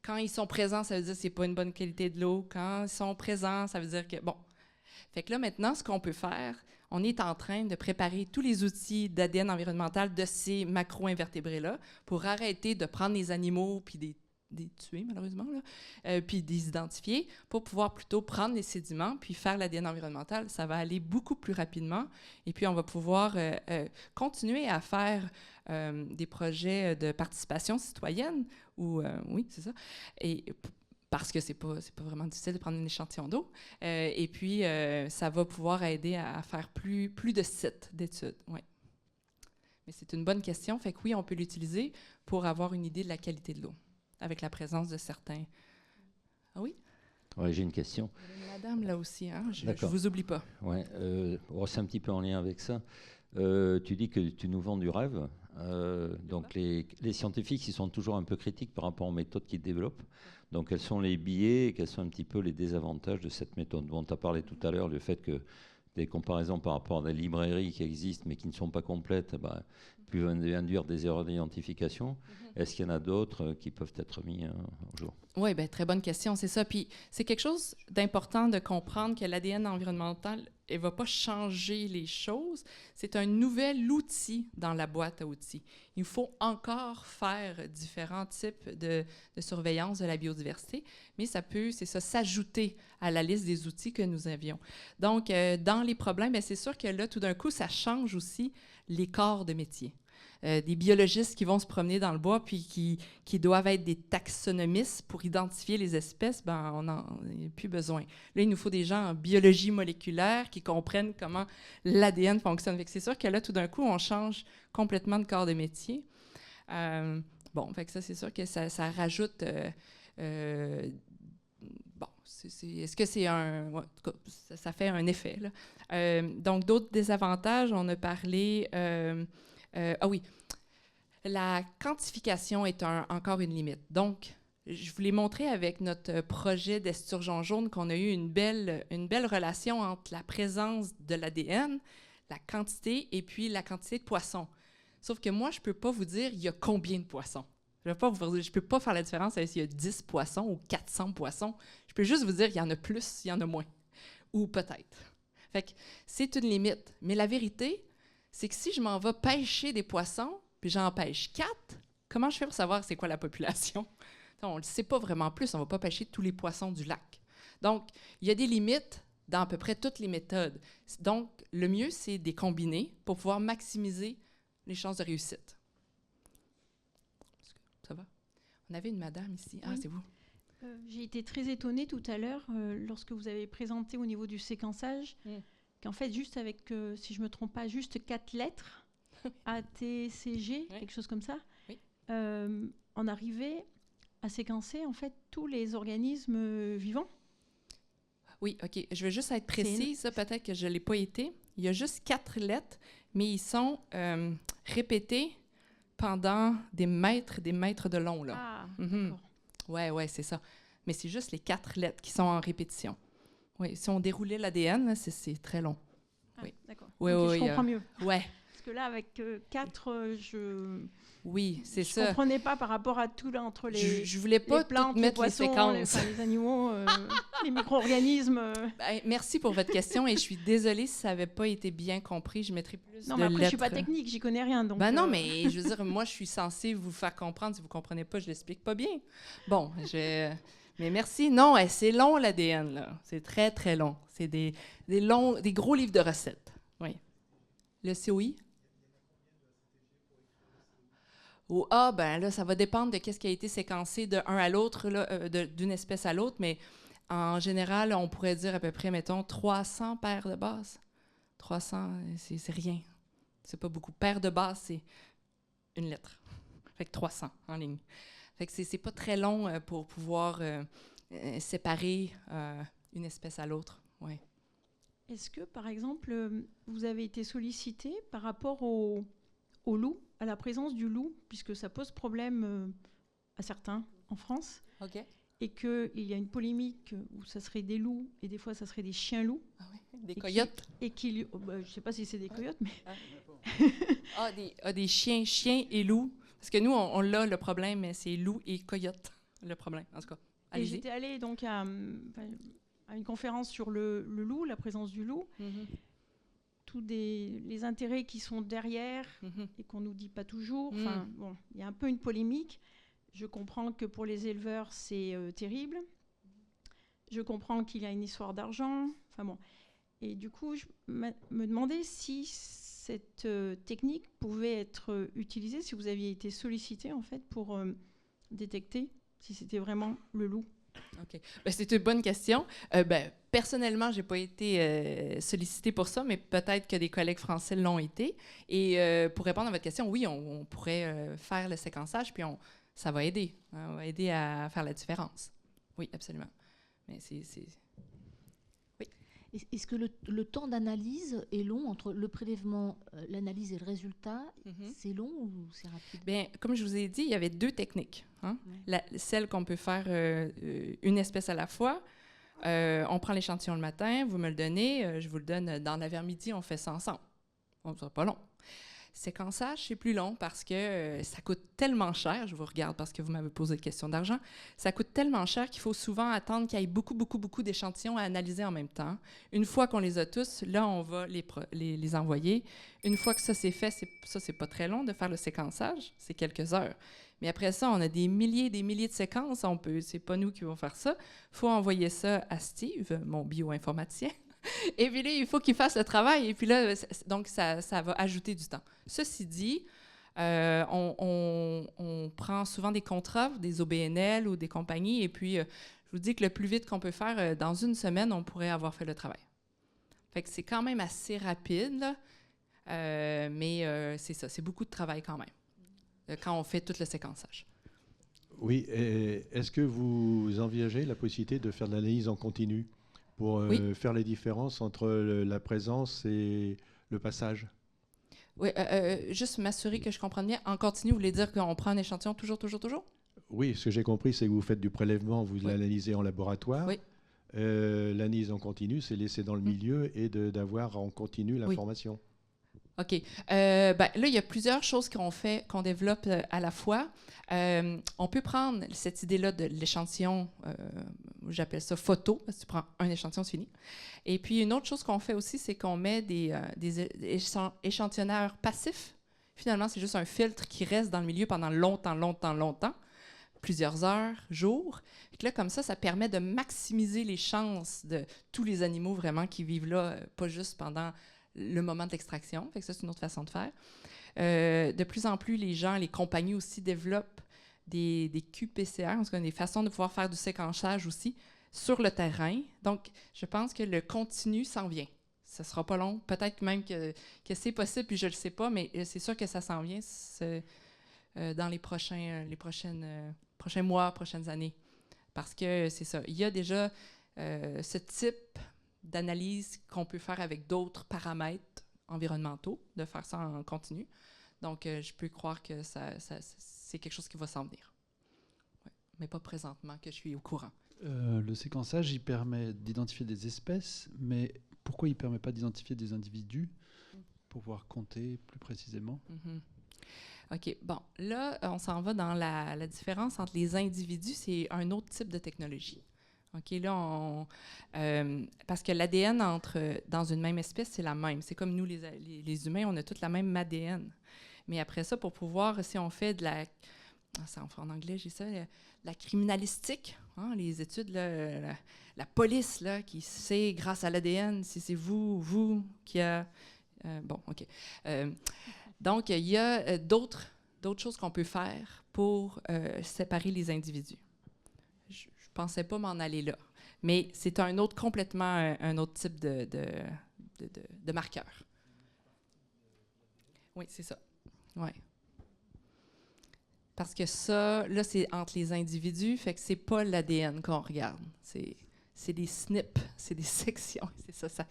Quand ils sont présents, ça veut dire que ce n'est pas une bonne qualité de l'eau. Quand ils sont présents, ça veut dire que... Bon. Fait que là, maintenant, ce qu'on peut faire, on est en train de préparer tous les outils d'ADN environnemental de ces macro-invertébrés-là pour arrêter de prendre les animaux puis des tuer, malheureusement, là, puis des identifier pour pouvoir plutôt prendre les sédiments puis faire l'ADN environnemental. Ça va aller beaucoup plus rapidement et puis on va pouvoir continuer à faire des projets de participation citoyenne oui, c'est ça, et parce que c'est pas vraiment difficile de prendre un échantillon d'eau. Et puis, ça va pouvoir aider à faire plus de sites d'études. Ouais. Mais c'est une bonne question. Fait que oui, on peut l'utiliser pour avoir une idée de la qualité de l'eau, avec la présence de certains... Ah oui? Oui, j'ai une question. Madame, là aussi, hein? Je ne vous oublie pas. Ouais, c'est un petit peu en lien avec ça. Tu dis que tu nous vends du rêve. Donc les scientifiques, ils sont toujours un peu critiques par rapport aux méthodes qu'ils développent. Donc quels sont les biais et quels sont un petit peu les désavantages de cette méthode? Bon, tu as parlé tout à l'heure du fait que des comparaisons par rapport à des librairies qui existent mais qui ne sont pas complètes peuvent induire des erreurs d'identification. Est-ce qu'il y en a d'autres qui peuvent être mis au jour? Oui, bien, très bonne question, c'est ça. Puis c'est quelque chose d'important de comprendre que l'ADN environnemental ne va pas changer les choses. C'est un nouvel outil dans la boîte à outils. Il faut encore faire différents types de surveillance de la biodiversité, mais ça peut, c'est ça, s'ajouter à la liste des outils que nous avions. Donc, dans les problèmes, bien, c'est sûr que là, tout d'un coup, ça change aussi les corps de métier. Des biologistes qui vont se promener dans le bois puis qui doivent être des taxonomistes pour identifier les espèces, ben on n'en a plus besoin. Là, il nous faut des gens en biologie moléculaire qui comprennent comment l'ADN fonctionne. C'est sûr que là, tout d'un coup, on change complètement de corps de métier. Bon, fait que ça, c'est sûr que ça rajoute bon, est-ce que c'est un... ouais, en tout cas, ça fait un effet, là. Donc, d'autres désavantages, on a parlé... ah oui, la quantification est encore une limite. Donc, je vous l'ai montré avec notre projet d'esturgeon jaune qu'on a eu une belle relation entre la présence de l'ADN, la quantité et puis la quantité de poissons. Sauf que moi, je ne peux pas vous dire il y a combien de poissons. Je ne peux pas faire la différence avec s'il y a 10 poissons ou 400 poissons. Je peux juste vous dire il y en a plus, il y en a moins. Ou peut-être. Fait que c'est une limite. Mais la vérité, c'est que si je m'en vais pêcher des poissons, puis j'en pêche 4, comment je fais pour savoir c'est quoi la population? On ne le sait pas vraiment plus, on ne va pas pêcher tous les poissons du lac. Donc, il y a des limites dans à peu près toutes les méthodes. Donc, le mieux, c'est de les combiner pour pouvoir maximiser les chances de réussite. Ça va? On avait une madame ici. Ah, oui. C'est vous. J'ai été très étonnée tout à l'heure lorsque vous avez présenté au niveau du séquençage qu'en fait, juste avec, si je ne me trompe pas, juste 4 lettres, ATCG, quelque chose comme ça, on arrivait à séquencer en fait tous les organismes vivants. Oui, OK. Je veux juste être précise, peut-être que je ne l'ai pas été. Il y a juste 4 lettres, mais ils sont répétés pendant des mètres de long. Là. Ah, d'accord. Oui, c'est ça. Mais c'est juste les 4 lettres qui sont en répétition. Oui, si on déroulait l'ADN, c'est très long. Ah, oui. D'accord. Oui, okay, je comprends mieux. Oui. Parce que là, avec 4, Oui, c'est ça. Je ne comprenais pas par rapport à tout là, entre les je voulais pas les plantes, mettre les poissons, les séquences. les animaux, les micro-organismes. Ben, merci pour votre question et je suis désolée si ça n'avait pas été bien compris. Je mettrai plus non, de mais après, lettres. je suis pas technique, j'y connais rien. Donc, ben non, mais je veux dire, moi, je suis censée vous faire comprendre. Si vous ne comprenez pas, je ne l'explique pas bien. Bon, mais merci. Non, c'est long, l'ADN, là. C'est très, très long. C'est des gros livres de recettes. Oui. Le COI? Ben là, ça va dépendre de ce qui a été séquencé d'un à l'autre, d'une espèce à l'autre, mais en général, on pourrait dire à peu près, mettons, 300 paires de bases. 300, c'est rien. C'est pas beaucoup. Paire de bases, c'est une lettre. Fait que 300 en ligne. Fait que c'est pas très long pour pouvoir séparer une espèce à l'autre. Ouais. Est-ce que, par exemple, vous avez été sollicité par rapport au loup, à la présence du loup, puisque ça pose problème à certains en France, et qu'il y a une polémique où ça serait des loups et des fois ça serait des chiens-loups. Ah oui, des coyotes. Je ne sais pas si c'est des coyotes, mais... Des chiens et loups. Parce que nous, on l'a le problème, mais c'est loups et coyotes le problème, en tout cas. Et j'étais allée donc à une conférence sur le loup, la présence du loup. Tous les intérêts qui sont derrière et qu'on ne nous dit pas toujours. Enfin, bon, il y a un peu une polémique. Je comprends que pour les éleveurs, c'est terrible. Je comprends qu'il y a une histoire d'argent. Enfin bon. Et du coup, je me demandais si cette technique pouvait être utilisée, si vous aviez été sollicité en fait pour détecter si c'était vraiment le loup. OK. Ben, c'est une bonne question. Personnellement, je n'ai pas été sollicitée pour ça, mais peut-être que des collègues français l'ont été. Et pour répondre à votre question, oui, on pourrait faire le séquençage, puis ça va aider. On va aider à faire la différence. Oui, absolument. Mais Oui. Est-ce que le temps d'analyse est long entre le prélèvement, l'analyse et le résultat? C'est long ou c'est rapide? Bien, comme je vous ai dit, il y avait 2 techniques. Hein? Celle qu'on peut faire une espèce à la fois. On prend l'échantillon le matin, vous me le donnez, je vous le donne dans l'avant-midi, on fait ça ensemble. Ce ne sera pas long. Séquençage, c'est plus long parce que ça coûte tellement cher. Je vous regarde parce que vous m'avez posé une question d'argent. Ça coûte tellement cher qu'il faut souvent attendre qu'il y ait beaucoup d'échantillons à analyser en même temps. Une fois qu'on les a tous, là, on va les envoyer. Une fois que ça c'est fait, c'est pas très long de faire le séquençage. C'est quelques heures. Mais après ça, on a des milliers de séquences. C'est pas nous qui vont faire ça. Il faut envoyer ça à Steve, mon bioinformaticien. Et puis là, il faut qu'il fasse le travail. Et puis là, donc, ça va ajouter du temps. Ceci dit, on prend souvent des contrats, des OBNL ou des compagnies. Et puis, je vous dis que le plus vite qu'on peut faire, dans une semaine, on pourrait avoir fait le travail. Fait que c'est quand même assez rapide, là. Mais c'est ça, c'est beaucoup de travail quand même, quand on fait tout le séquençage. Oui, est-ce que vous envisagez la possibilité de faire de l'analyse en continu pour faire les différences entre la présence et le passage? Oui, juste m'assurer que je comprenne bien. En continu, vous voulez dire qu'on prend un échantillon toujours? Oui, ce que j'ai compris, c'est que vous faites du prélèvement, vous l'analysez en laboratoire. Oui. L'analyse en continu, c'est laisser dans le milieu et d'avoir en continu l'information. OK. Là, il y a plusieurs choses qu'on développe à la fois. On peut prendre cette idée-là de l'échantillon, j'appelle ça photo, parce que tu prends un échantillon, c'est fini. Et puis, une autre chose qu'on fait aussi, c'est qu'on met des échantillonneurs passifs. Finalement, c'est juste un filtre qui reste dans le milieu pendant longtemps, plusieurs heures, jours. Et là, comme ça permet de maximiser les chances de tous les animaux vraiment qui vivent là, pas juste pendant le moment de l'extraction. Fait que ça, c'est une autre façon de faire. De plus en plus, les compagnies aussi développent des qPCR, en tout cas des façons de pouvoir faire du séquençage aussi sur le terrain. Donc, je pense que le continu s'en vient. Ça ne sera pas long. Peut-être même que c'est possible, puis je ne le sais pas, mais c'est sûr que ça s'en vient dans les prochains mois, prochaines années. Parce que c'est ça. Il y a déjà ce type d'analyse qu'on peut faire avec d'autres paramètres environnementaux, de faire ça en continu. Donc, je peux croire que c'est quelque chose qui va s'en venir. Ouais. Mais pas présentement que je suis au courant. Le séquençage, il permet d'identifier des espèces, mais pourquoi il ne permet pas d'identifier des individus pour pouvoir compter plus précisément? OK. Bon, là, on s'en va dans la différence entre les individus. C'est un autre type de technologie. OK, là, parce que l'ADN dans une même espèce, c'est la même. C'est comme nous, les humains, on a tous la même ADN. Mais après ça, pour pouvoir, si on fait de la... en anglais, j'ai ça, la criminalistique, hein, les études, là, la police, là, qui sait, grâce à l'ADN, si c'est vous qui a... bon, OK. Donc, il y a d'autres choses qu'on peut faire pour séparer les individus. Je ne pensais pas m'en aller là. Mais c'est complètement un autre type de marqueur. Oui, c'est ça. Oui. Parce que ça, là, c'est entre les individus, fait que c'est pas l'ADN qu'on regarde. C'est des SNP, c'est des sections. C'est ça.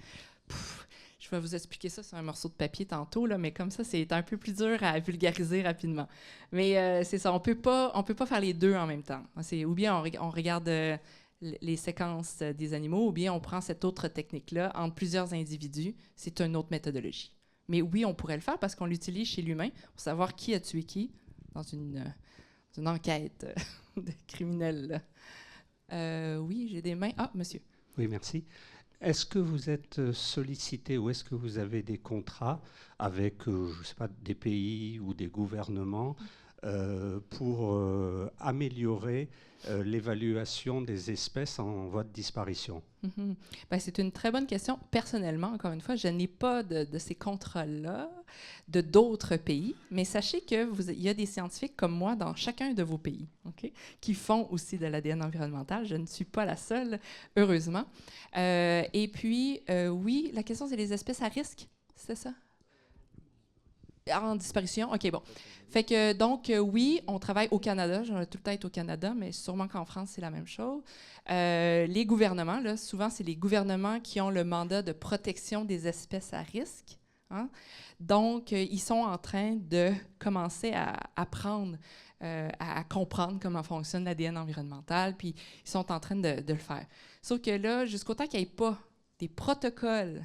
Je vais vous expliquer ça sur un morceau de papier tantôt, là, mais comme ça, c'est un peu plus dur à vulgariser rapidement. Mais c'est ça, on peut pas faire les deux en même temps. Ou bien on regarde les séquences des animaux, ou bien on prend cette autre technique-là entre plusieurs individus. C'est une autre méthodologie. Mais oui, on pourrait le faire parce qu'on l'utilise chez l'humain pour savoir qui a tué qui dans une enquête de criminels. Oui, j'ai des mains. Ah, monsieur. Oui, merci. Est-ce que vous êtes sollicité ou est-ce que vous avez des contrats avec, je ne sais pas, des pays ou des gouvernements pour améliorer l'évaluation des espèces en voie de disparition? Ben, c'est une très bonne question. Personnellement, encore une fois, je n'ai pas de ces contrats-là de d'autres pays, mais sachez qu'il y a des scientifiques comme moi dans chacun de vos pays, okay, qui font aussi de l'ADN environnemental. Je ne suis pas la seule, heureusement. Et puis, oui, la question, c'est les espèces à risque, c'est ça? En disparition? OK, bon. Fait que, donc, oui, on travaille au Canada. J'aimerais tout le temps être au Canada, mais sûrement qu'en France, c'est la même chose. Les gouvernements, là, souvent, c'est les gouvernements qui ont le mandat de protection des espèces à risque. Hein? Donc, ils sont en train de commencer à apprendre, à comprendre comment fonctionne l'ADN environnemental, puis ils sont en train de le faire. Sauf que là, jusqu'au temps qu'il n'y ait pas des protocoles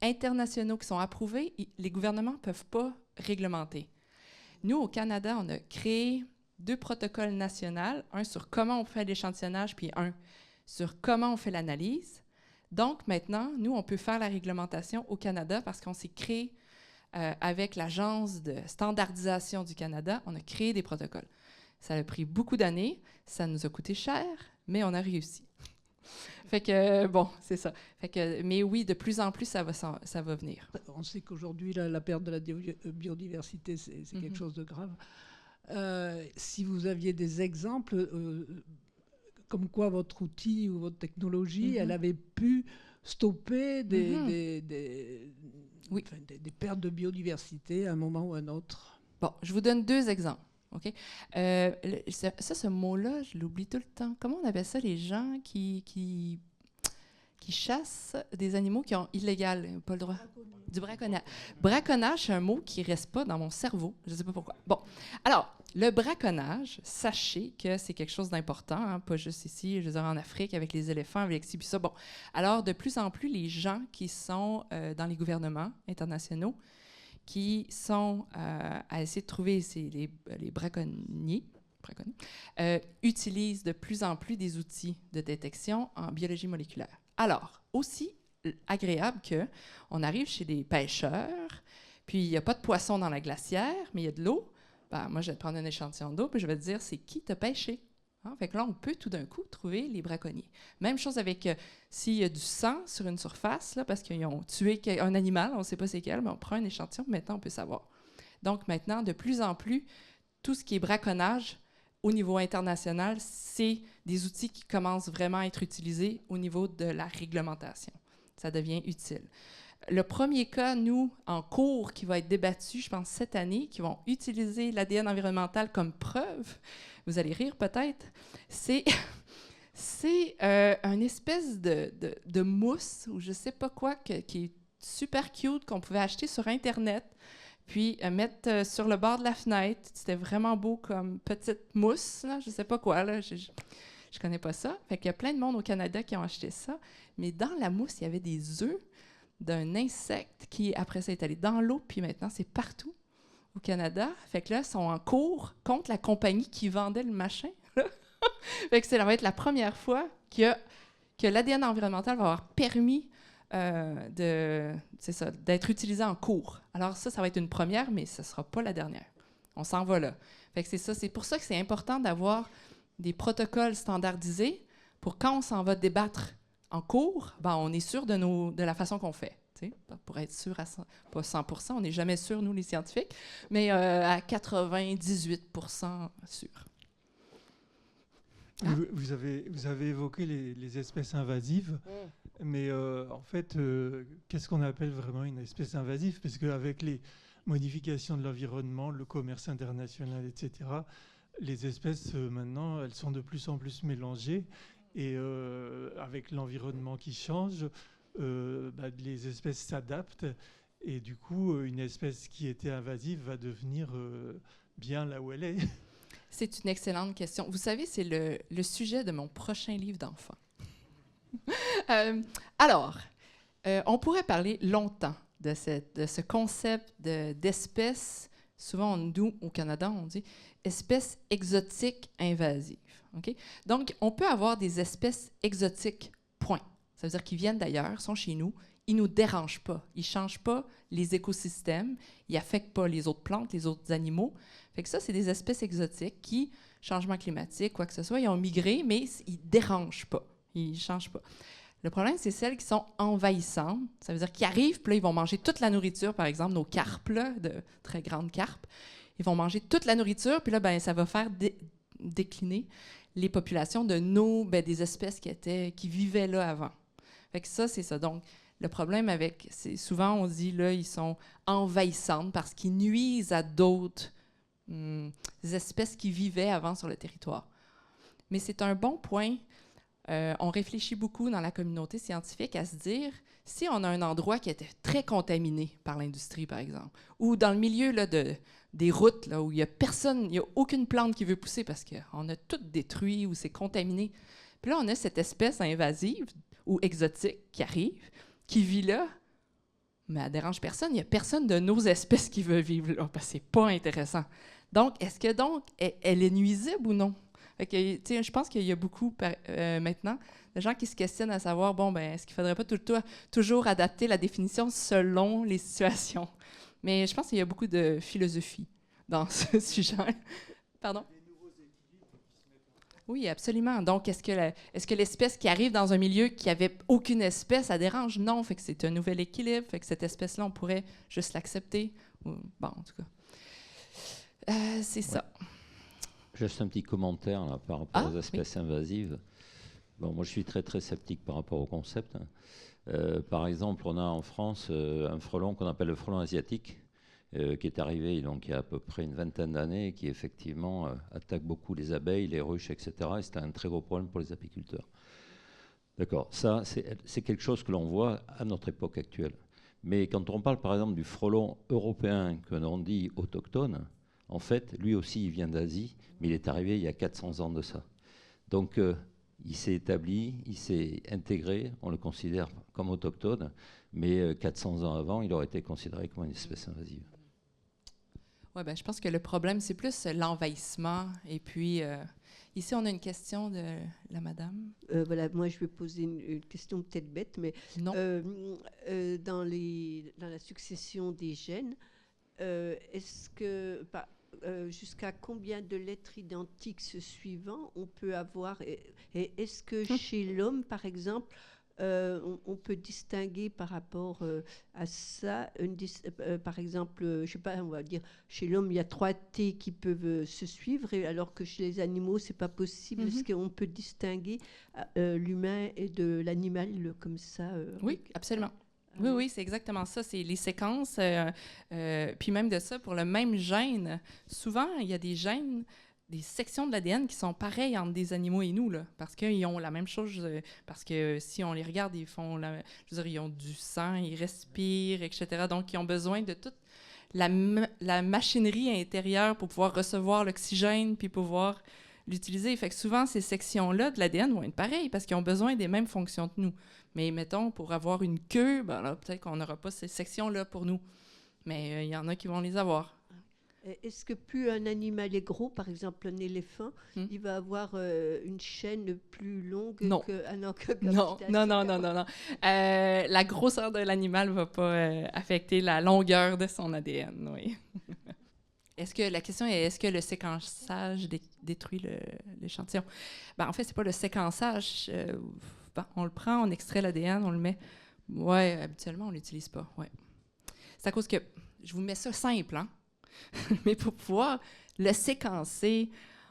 internationaux qui sont approuvés, les gouvernements ne peuvent pas réglementer. Nous, au Canada, on a créé 2 protocoles nationaux, un sur comment on fait l'échantillonnage, puis un sur comment on fait l'analyse. Donc, maintenant, nous, on peut faire la réglementation au Canada parce qu'on s'est créé avec l'Agence de standardisation du Canada, on a créé des protocoles. Ça a pris beaucoup d'années, ça nous a coûté cher, mais on a réussi. Fait que, bon, c'est ça. Fait que, mais oui, de plus en plus, ça va venir. On sait qu'aujourd'hui, la perte de la biodiversité, c'est quelque chose de grave. Si vous aviez des exemples, comme quoi votre outil ou votre technologie, elle avait pu stopper des pertes de biodiversité à un moment ou à un autre. Bon, je vous donne 2 exemples. OK? Ce mot-là, je l'oublie tout le temps. Comment on appelle ça, les gens qui chassent des animaux qui ont illégal, pas le droit? Du braconnage. Braconnage, c'est un mot qui ne reste pas dans mon cerveau. Je ne sais pas pourquoi. Bon, alors, le braconnage, sachez que c'est quelque chose d'important, hein, pas juste ici, je veux dire en Afrique, avec les éléphants, avec les ça. Bon, alors, de plus en plus, les gens qui sont dans les gouvernements internationaux, qui sont à essayer de trouver les braconniers, utilisent de plus en plus des outils de détection en biologie moléculaire. Alors, aussi agréable qu'on arrive chez des pêcheurs, puis il n'y a pas de poisson dans la glacière, mais il y a de l'eau. Ben, moi, je vais te prendre un échantillon d'eau, puis je vais te dire c'est qui t'a pêché. Hein? Fait que là, on peut tout d'un coup trouver les braconniers. Même chose avec s'il y a du sang sur une surface, là, parce qu'ils ont tué un animal, on ne sait pas c'est quel, mais on prend un échantillon, maintenant on peut savoir. Donc maintenant, de plus en plus, tout ce qui est braconnage, au niveau international, c'est des outils qui commencent vraiment à être utilisés au niveau de la réglementation. Ça devient utile. Le premier cas, nous, en cours, qui va être débattu, je pense, cette année, qui vont utiliser l'ADN environnemental comme preuve, vous allez rire peut-être, c'est une espèce de mousse, ou je ne sais pas quoi, qui est super cute, qu'on pouvait acheter sur Internet, puis mettre sur le bord de la fenêtre. C'était vraiment beau comme petite mousse, là, je ne sais pas quoi, là, je ne connais pas ça. Fait qu'il y a plein de monde au Canada qui ont acheté ça, mais dans la mousse, il y avait des œufs d'un insecte qui, après ça, est allé dans l'eau, puis maintenant, c'est partout au Canada. Fait que là, ils sont en cours contre la compagnie qui vendait le machin. Fait que ça va être la première fois que l'ADN environnemental va avoir permis d'être utilisé en cours. Alors ça va être une première, mais ce ne sera pas la dernière. On s'en va là. Fait que c'est ça. C'est pour ça que c'est important d'avoir des protocoles standardisés pour quand on s'en va débattre en cours, ben, on est sûr de la façon qu'on fait. Pour être sûr, pas 100%, on n'est jamais sûr, nous, les scientifiques, mais à 98% sûr. Ah. Vous avez évoqué les espèces invasives, mais en fait, qu'est-ce qu'on appelle vraiment une espèce invasive? Parce qu'avec les modifications de l'environnement, le commerce international, etc., les espèces, maintenant, elles sont de plus en plus mélangées. Et avec l'environnement qui change, les espèces s'adaptent. Et du coup, une espèce qui était invasive va devenir bien là où elle est. C'est une excellente question. Vous savez, c'est le sujet de mon prochain livre d'enfant. On pourrait parler longtemps de ce concept d'espèces. Souvent, nous, au Canada, on dit espèces exotiques invasives. Okay? Donc, on peut avoir des espèces exotiques, point. Ça veut dire qu'ils viennent d'ailleurs, sont chez nous, ils ne nous dérangent pas. Ils ne changent pas les écosystèmes, ils n'affectent pas les autres plantes, les autres animaux. Fait que ça, c'est des espèces exotiques qui, changement climatique, quoi que ce soit, ils ont migré, mais ils ne dérangent pas. Ils ne changent pas. Le problème, c'est celles qui sont envahissantes. Ça veut dire qu'ils arrivent, puis là, ils vont manger toute la nourriture, par exemple, nos carpes, là, de très grandes carpes. Ils vont manger toute la nourriture, puis là, ben, ça va faire décliner les populations de des espèces qui vivaient là avant. Fait que ça, c'est ça. Donc, le problème c'est souvent, on dit, là, ils sont envahissantes parce qu'ils nuisent à d'autres espèces qui vivaient avant sur le territoire. Mais c'est un bon point. On réfléchit beaucoup dans la communauté scientifique à se dire, si on a un endroit qui était très contaminé par l'industrie, par exemple, ou dans le milieu là, des routes là, où il n'y a personne, il n'y a aucune plante qui veut pousser parce qu'on a tout détruit ou c'est contaminé. Puis là, on a cette espèce invasive ou exotique qui arrive, qui vit là, mais elle ne dérange personne. Il n'y a personne de nos espèces qui veut vivre là, parce que ce n'est pas intéressant. Donc, est-ce que elle est nuisible ou non? Je pense qu'il y a beaucoup maintenant de gens qui se questionnent à savoir, est-ce qu'il ne faudrait pas toujours adapter la définition selon les situations? Mais je pense qu'il y a beaucoup de philosophie dans ce sujet. Pardon? Oui, absolument. Donc, est-ce que l'espèce qui arrive dans un milieu qui n'avait aucune espèce, ça dérange? Non, fait que c'est un nouvel équilibre, fait que cette espèce-là, on pourrait juste l'accepter. En tout cas, c'est ça. Juste un petit commentaire là, par rapport aux espèces invasives. Bon, moi, je suis très, très sceptique par rapport au concept. Par exemple, on a en France un frelon qu'on appelle le frelon asiatique, qui est arrivé donc, il y a à peu près une vingtaine d'années et qui effectivement attaque beaucoup les abeilles, les ruches, etc. Et c'était un très gros problème pour les apiculteurs. D'accord, ça c'est quelque chose que l'on voit à notre époque actuelle. Mais quand on parle par exemple du frelon européen que l'on dit autochtone, en fait, lui aussi il vient d'Asie, mais il est arrivé il y a 400 ans de ça. Donc il s'est établi, il s'est intégré, on le considère comme autochtone, mais 400 ans avant, il aurait été considéré comme une espèce invasive. Ouais, ben, je pense que le problème, c'est plus l'envahissement. Et puis, ici, on a une question de la madame. Voilà, moi, je vais poser une question peut-être bête, mais non. Dans la succession des gènes, est-ce que jusqu'à combien de lettres identiques se suivant on peut avoir, et est-ce que chez l'homme, par exemple, on peut distinguer par rapport à ça, par exemple, je ne sais pas, on va dire, chez l'homme, il y a 3 T qui peuvent se suivre, alors que chez les animaux, ce n'est pas possible. Est-ce qu'on peut distinguer l'humain et de l'animal comme ça Oui, absolument. Oui, oui, c'est exactement ça. C'est les séquences. Puis même de ça, pour le même gène, souvent, il y a des gènes, des sections de l'ADN qui sont pareilles entre des animaux et nous, là, parce qu'ils ont la même chose. Parce que si on les regarde, ils font, ils ont du sang, ils respirent, etc. Donc, ils ont besoin de toute la machinerie intérieure pour pouvoir recevoir l'oxygène puis pouvoir l'utiliser. Fait que souvent, ces sections-là de l'ADN vont être pareilles parce qu'ils ont besoin des mêmes fonctions que nous. Mais mettons, pour avoir une queue, ben là, peut-être qu'on n'aura pas ces sections-là pour nous. Mais il y en a qui vont les avoir. Est-ce que plus un animal est gros, par exemple un éléphant, il va avoir une chaîne plus longue que... Non. La grosseur de l'animal ne va pas affecter la longueur de son ADN, oui. La question est, est-ce que le séquençage détruit l'échantillon? Ben, en fait, c'est pas le séquençage. On le prend, on extrait l'ADN, on le met. Oui, habituellement, on ne l'utilise pas. Ouais. C'est à cause que, je vous mets ça simple, hein? Mais pour pouvoir le séquencer,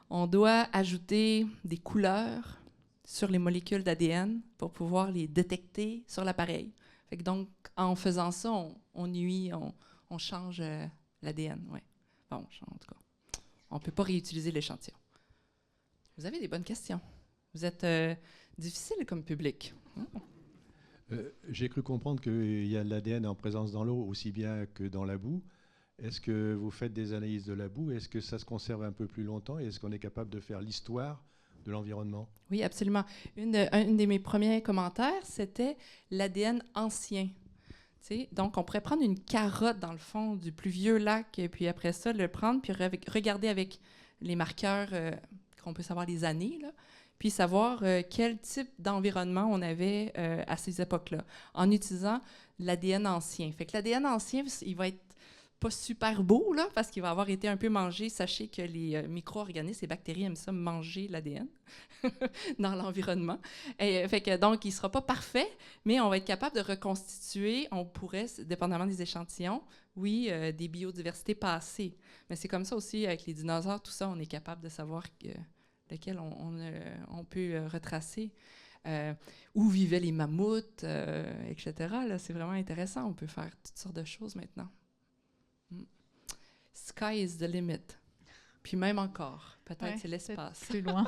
on doit ajouter des couleurs sur les molécules d'ADN pour pouvoir les détecter sur l'appareil. Fait que donc, en faisant ça, on nuit, on change l'ADN. Ouais. Bon, en tout cas, on ne peut pas réutiliser l'échantillon. Vous avez des bonnes questions. Vous êtes difficile comme public. J'ai cru comprendre qu'il y a de l'ADN en présence dans l'eau aussi bien que dans la boue. Est-ce que vous faites des analyses de la boue? Est-ce que ça se conserve un peu plus longtemps? Et est-ce qu'on est capable de faire l'histoire de l'environnement? Oui, absolument. Un de mes premiers commentaires, c'était l'ADN ancien. T'sais, donc, on pourrait prendre une carotte, dans le fond, du plus vieux lac, et puis après ça, le prendre, puis regarder avec les marqueurs qu'on peut savoir les années, là, puis savoir quel type d'environnement on avait à ces époques-là, en utilisant l'ADN ancien. Fait que l'ADN ancien, il va être pas super beau, là, parce qu'il va avoir été un peu mangé. Sachez que les micro-organismes, les bactéries aiment ça manger l'ADN dans l'environnement. Fait que, donc, il ne sera pas parfait, mais on va être capable de reconstituer, on pourrait, dépendamment des échantillons, oui, des biodiversités passées. Mais c'est comme ça aussi avec les dinosaures, tout ça, on est capable de savoir lequel on peut retracer. Où vivaient les mammouths, etc. Là, c'est vraiment intéressant. On peut faire toutes sortes de choses maintenant. Sky is the limit. Puis même encore, peut-être c'est l'espace. Plus loin.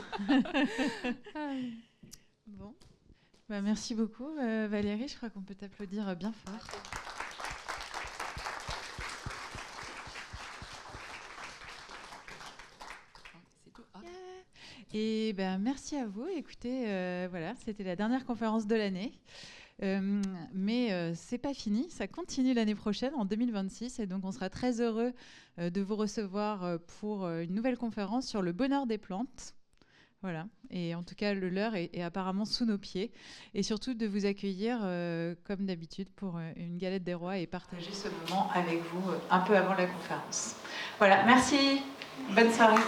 Bon. Bah, merci beaucoup, Valérie. Je crois qu'on peut t'applaudir bien fort. C'est tout. Ah. Et ben, merci à vous. Écoutez, voilà, c'était la dernière conférence de l'année. Mais c'est pas fini, ça continue l'année prochaine, en 2026, et donc on sera très heureux de vous recevoir pour une nouvelle conférence sur le bonheur des plantes. Voilà, et en tout cas le leur est apparemment sous nos pieds, et surtout de vous accueillir comme d'habitude pour une galette des rois et partager ce moment avec vous un peu avant la conférence. Voilà, merci, bonne soirée.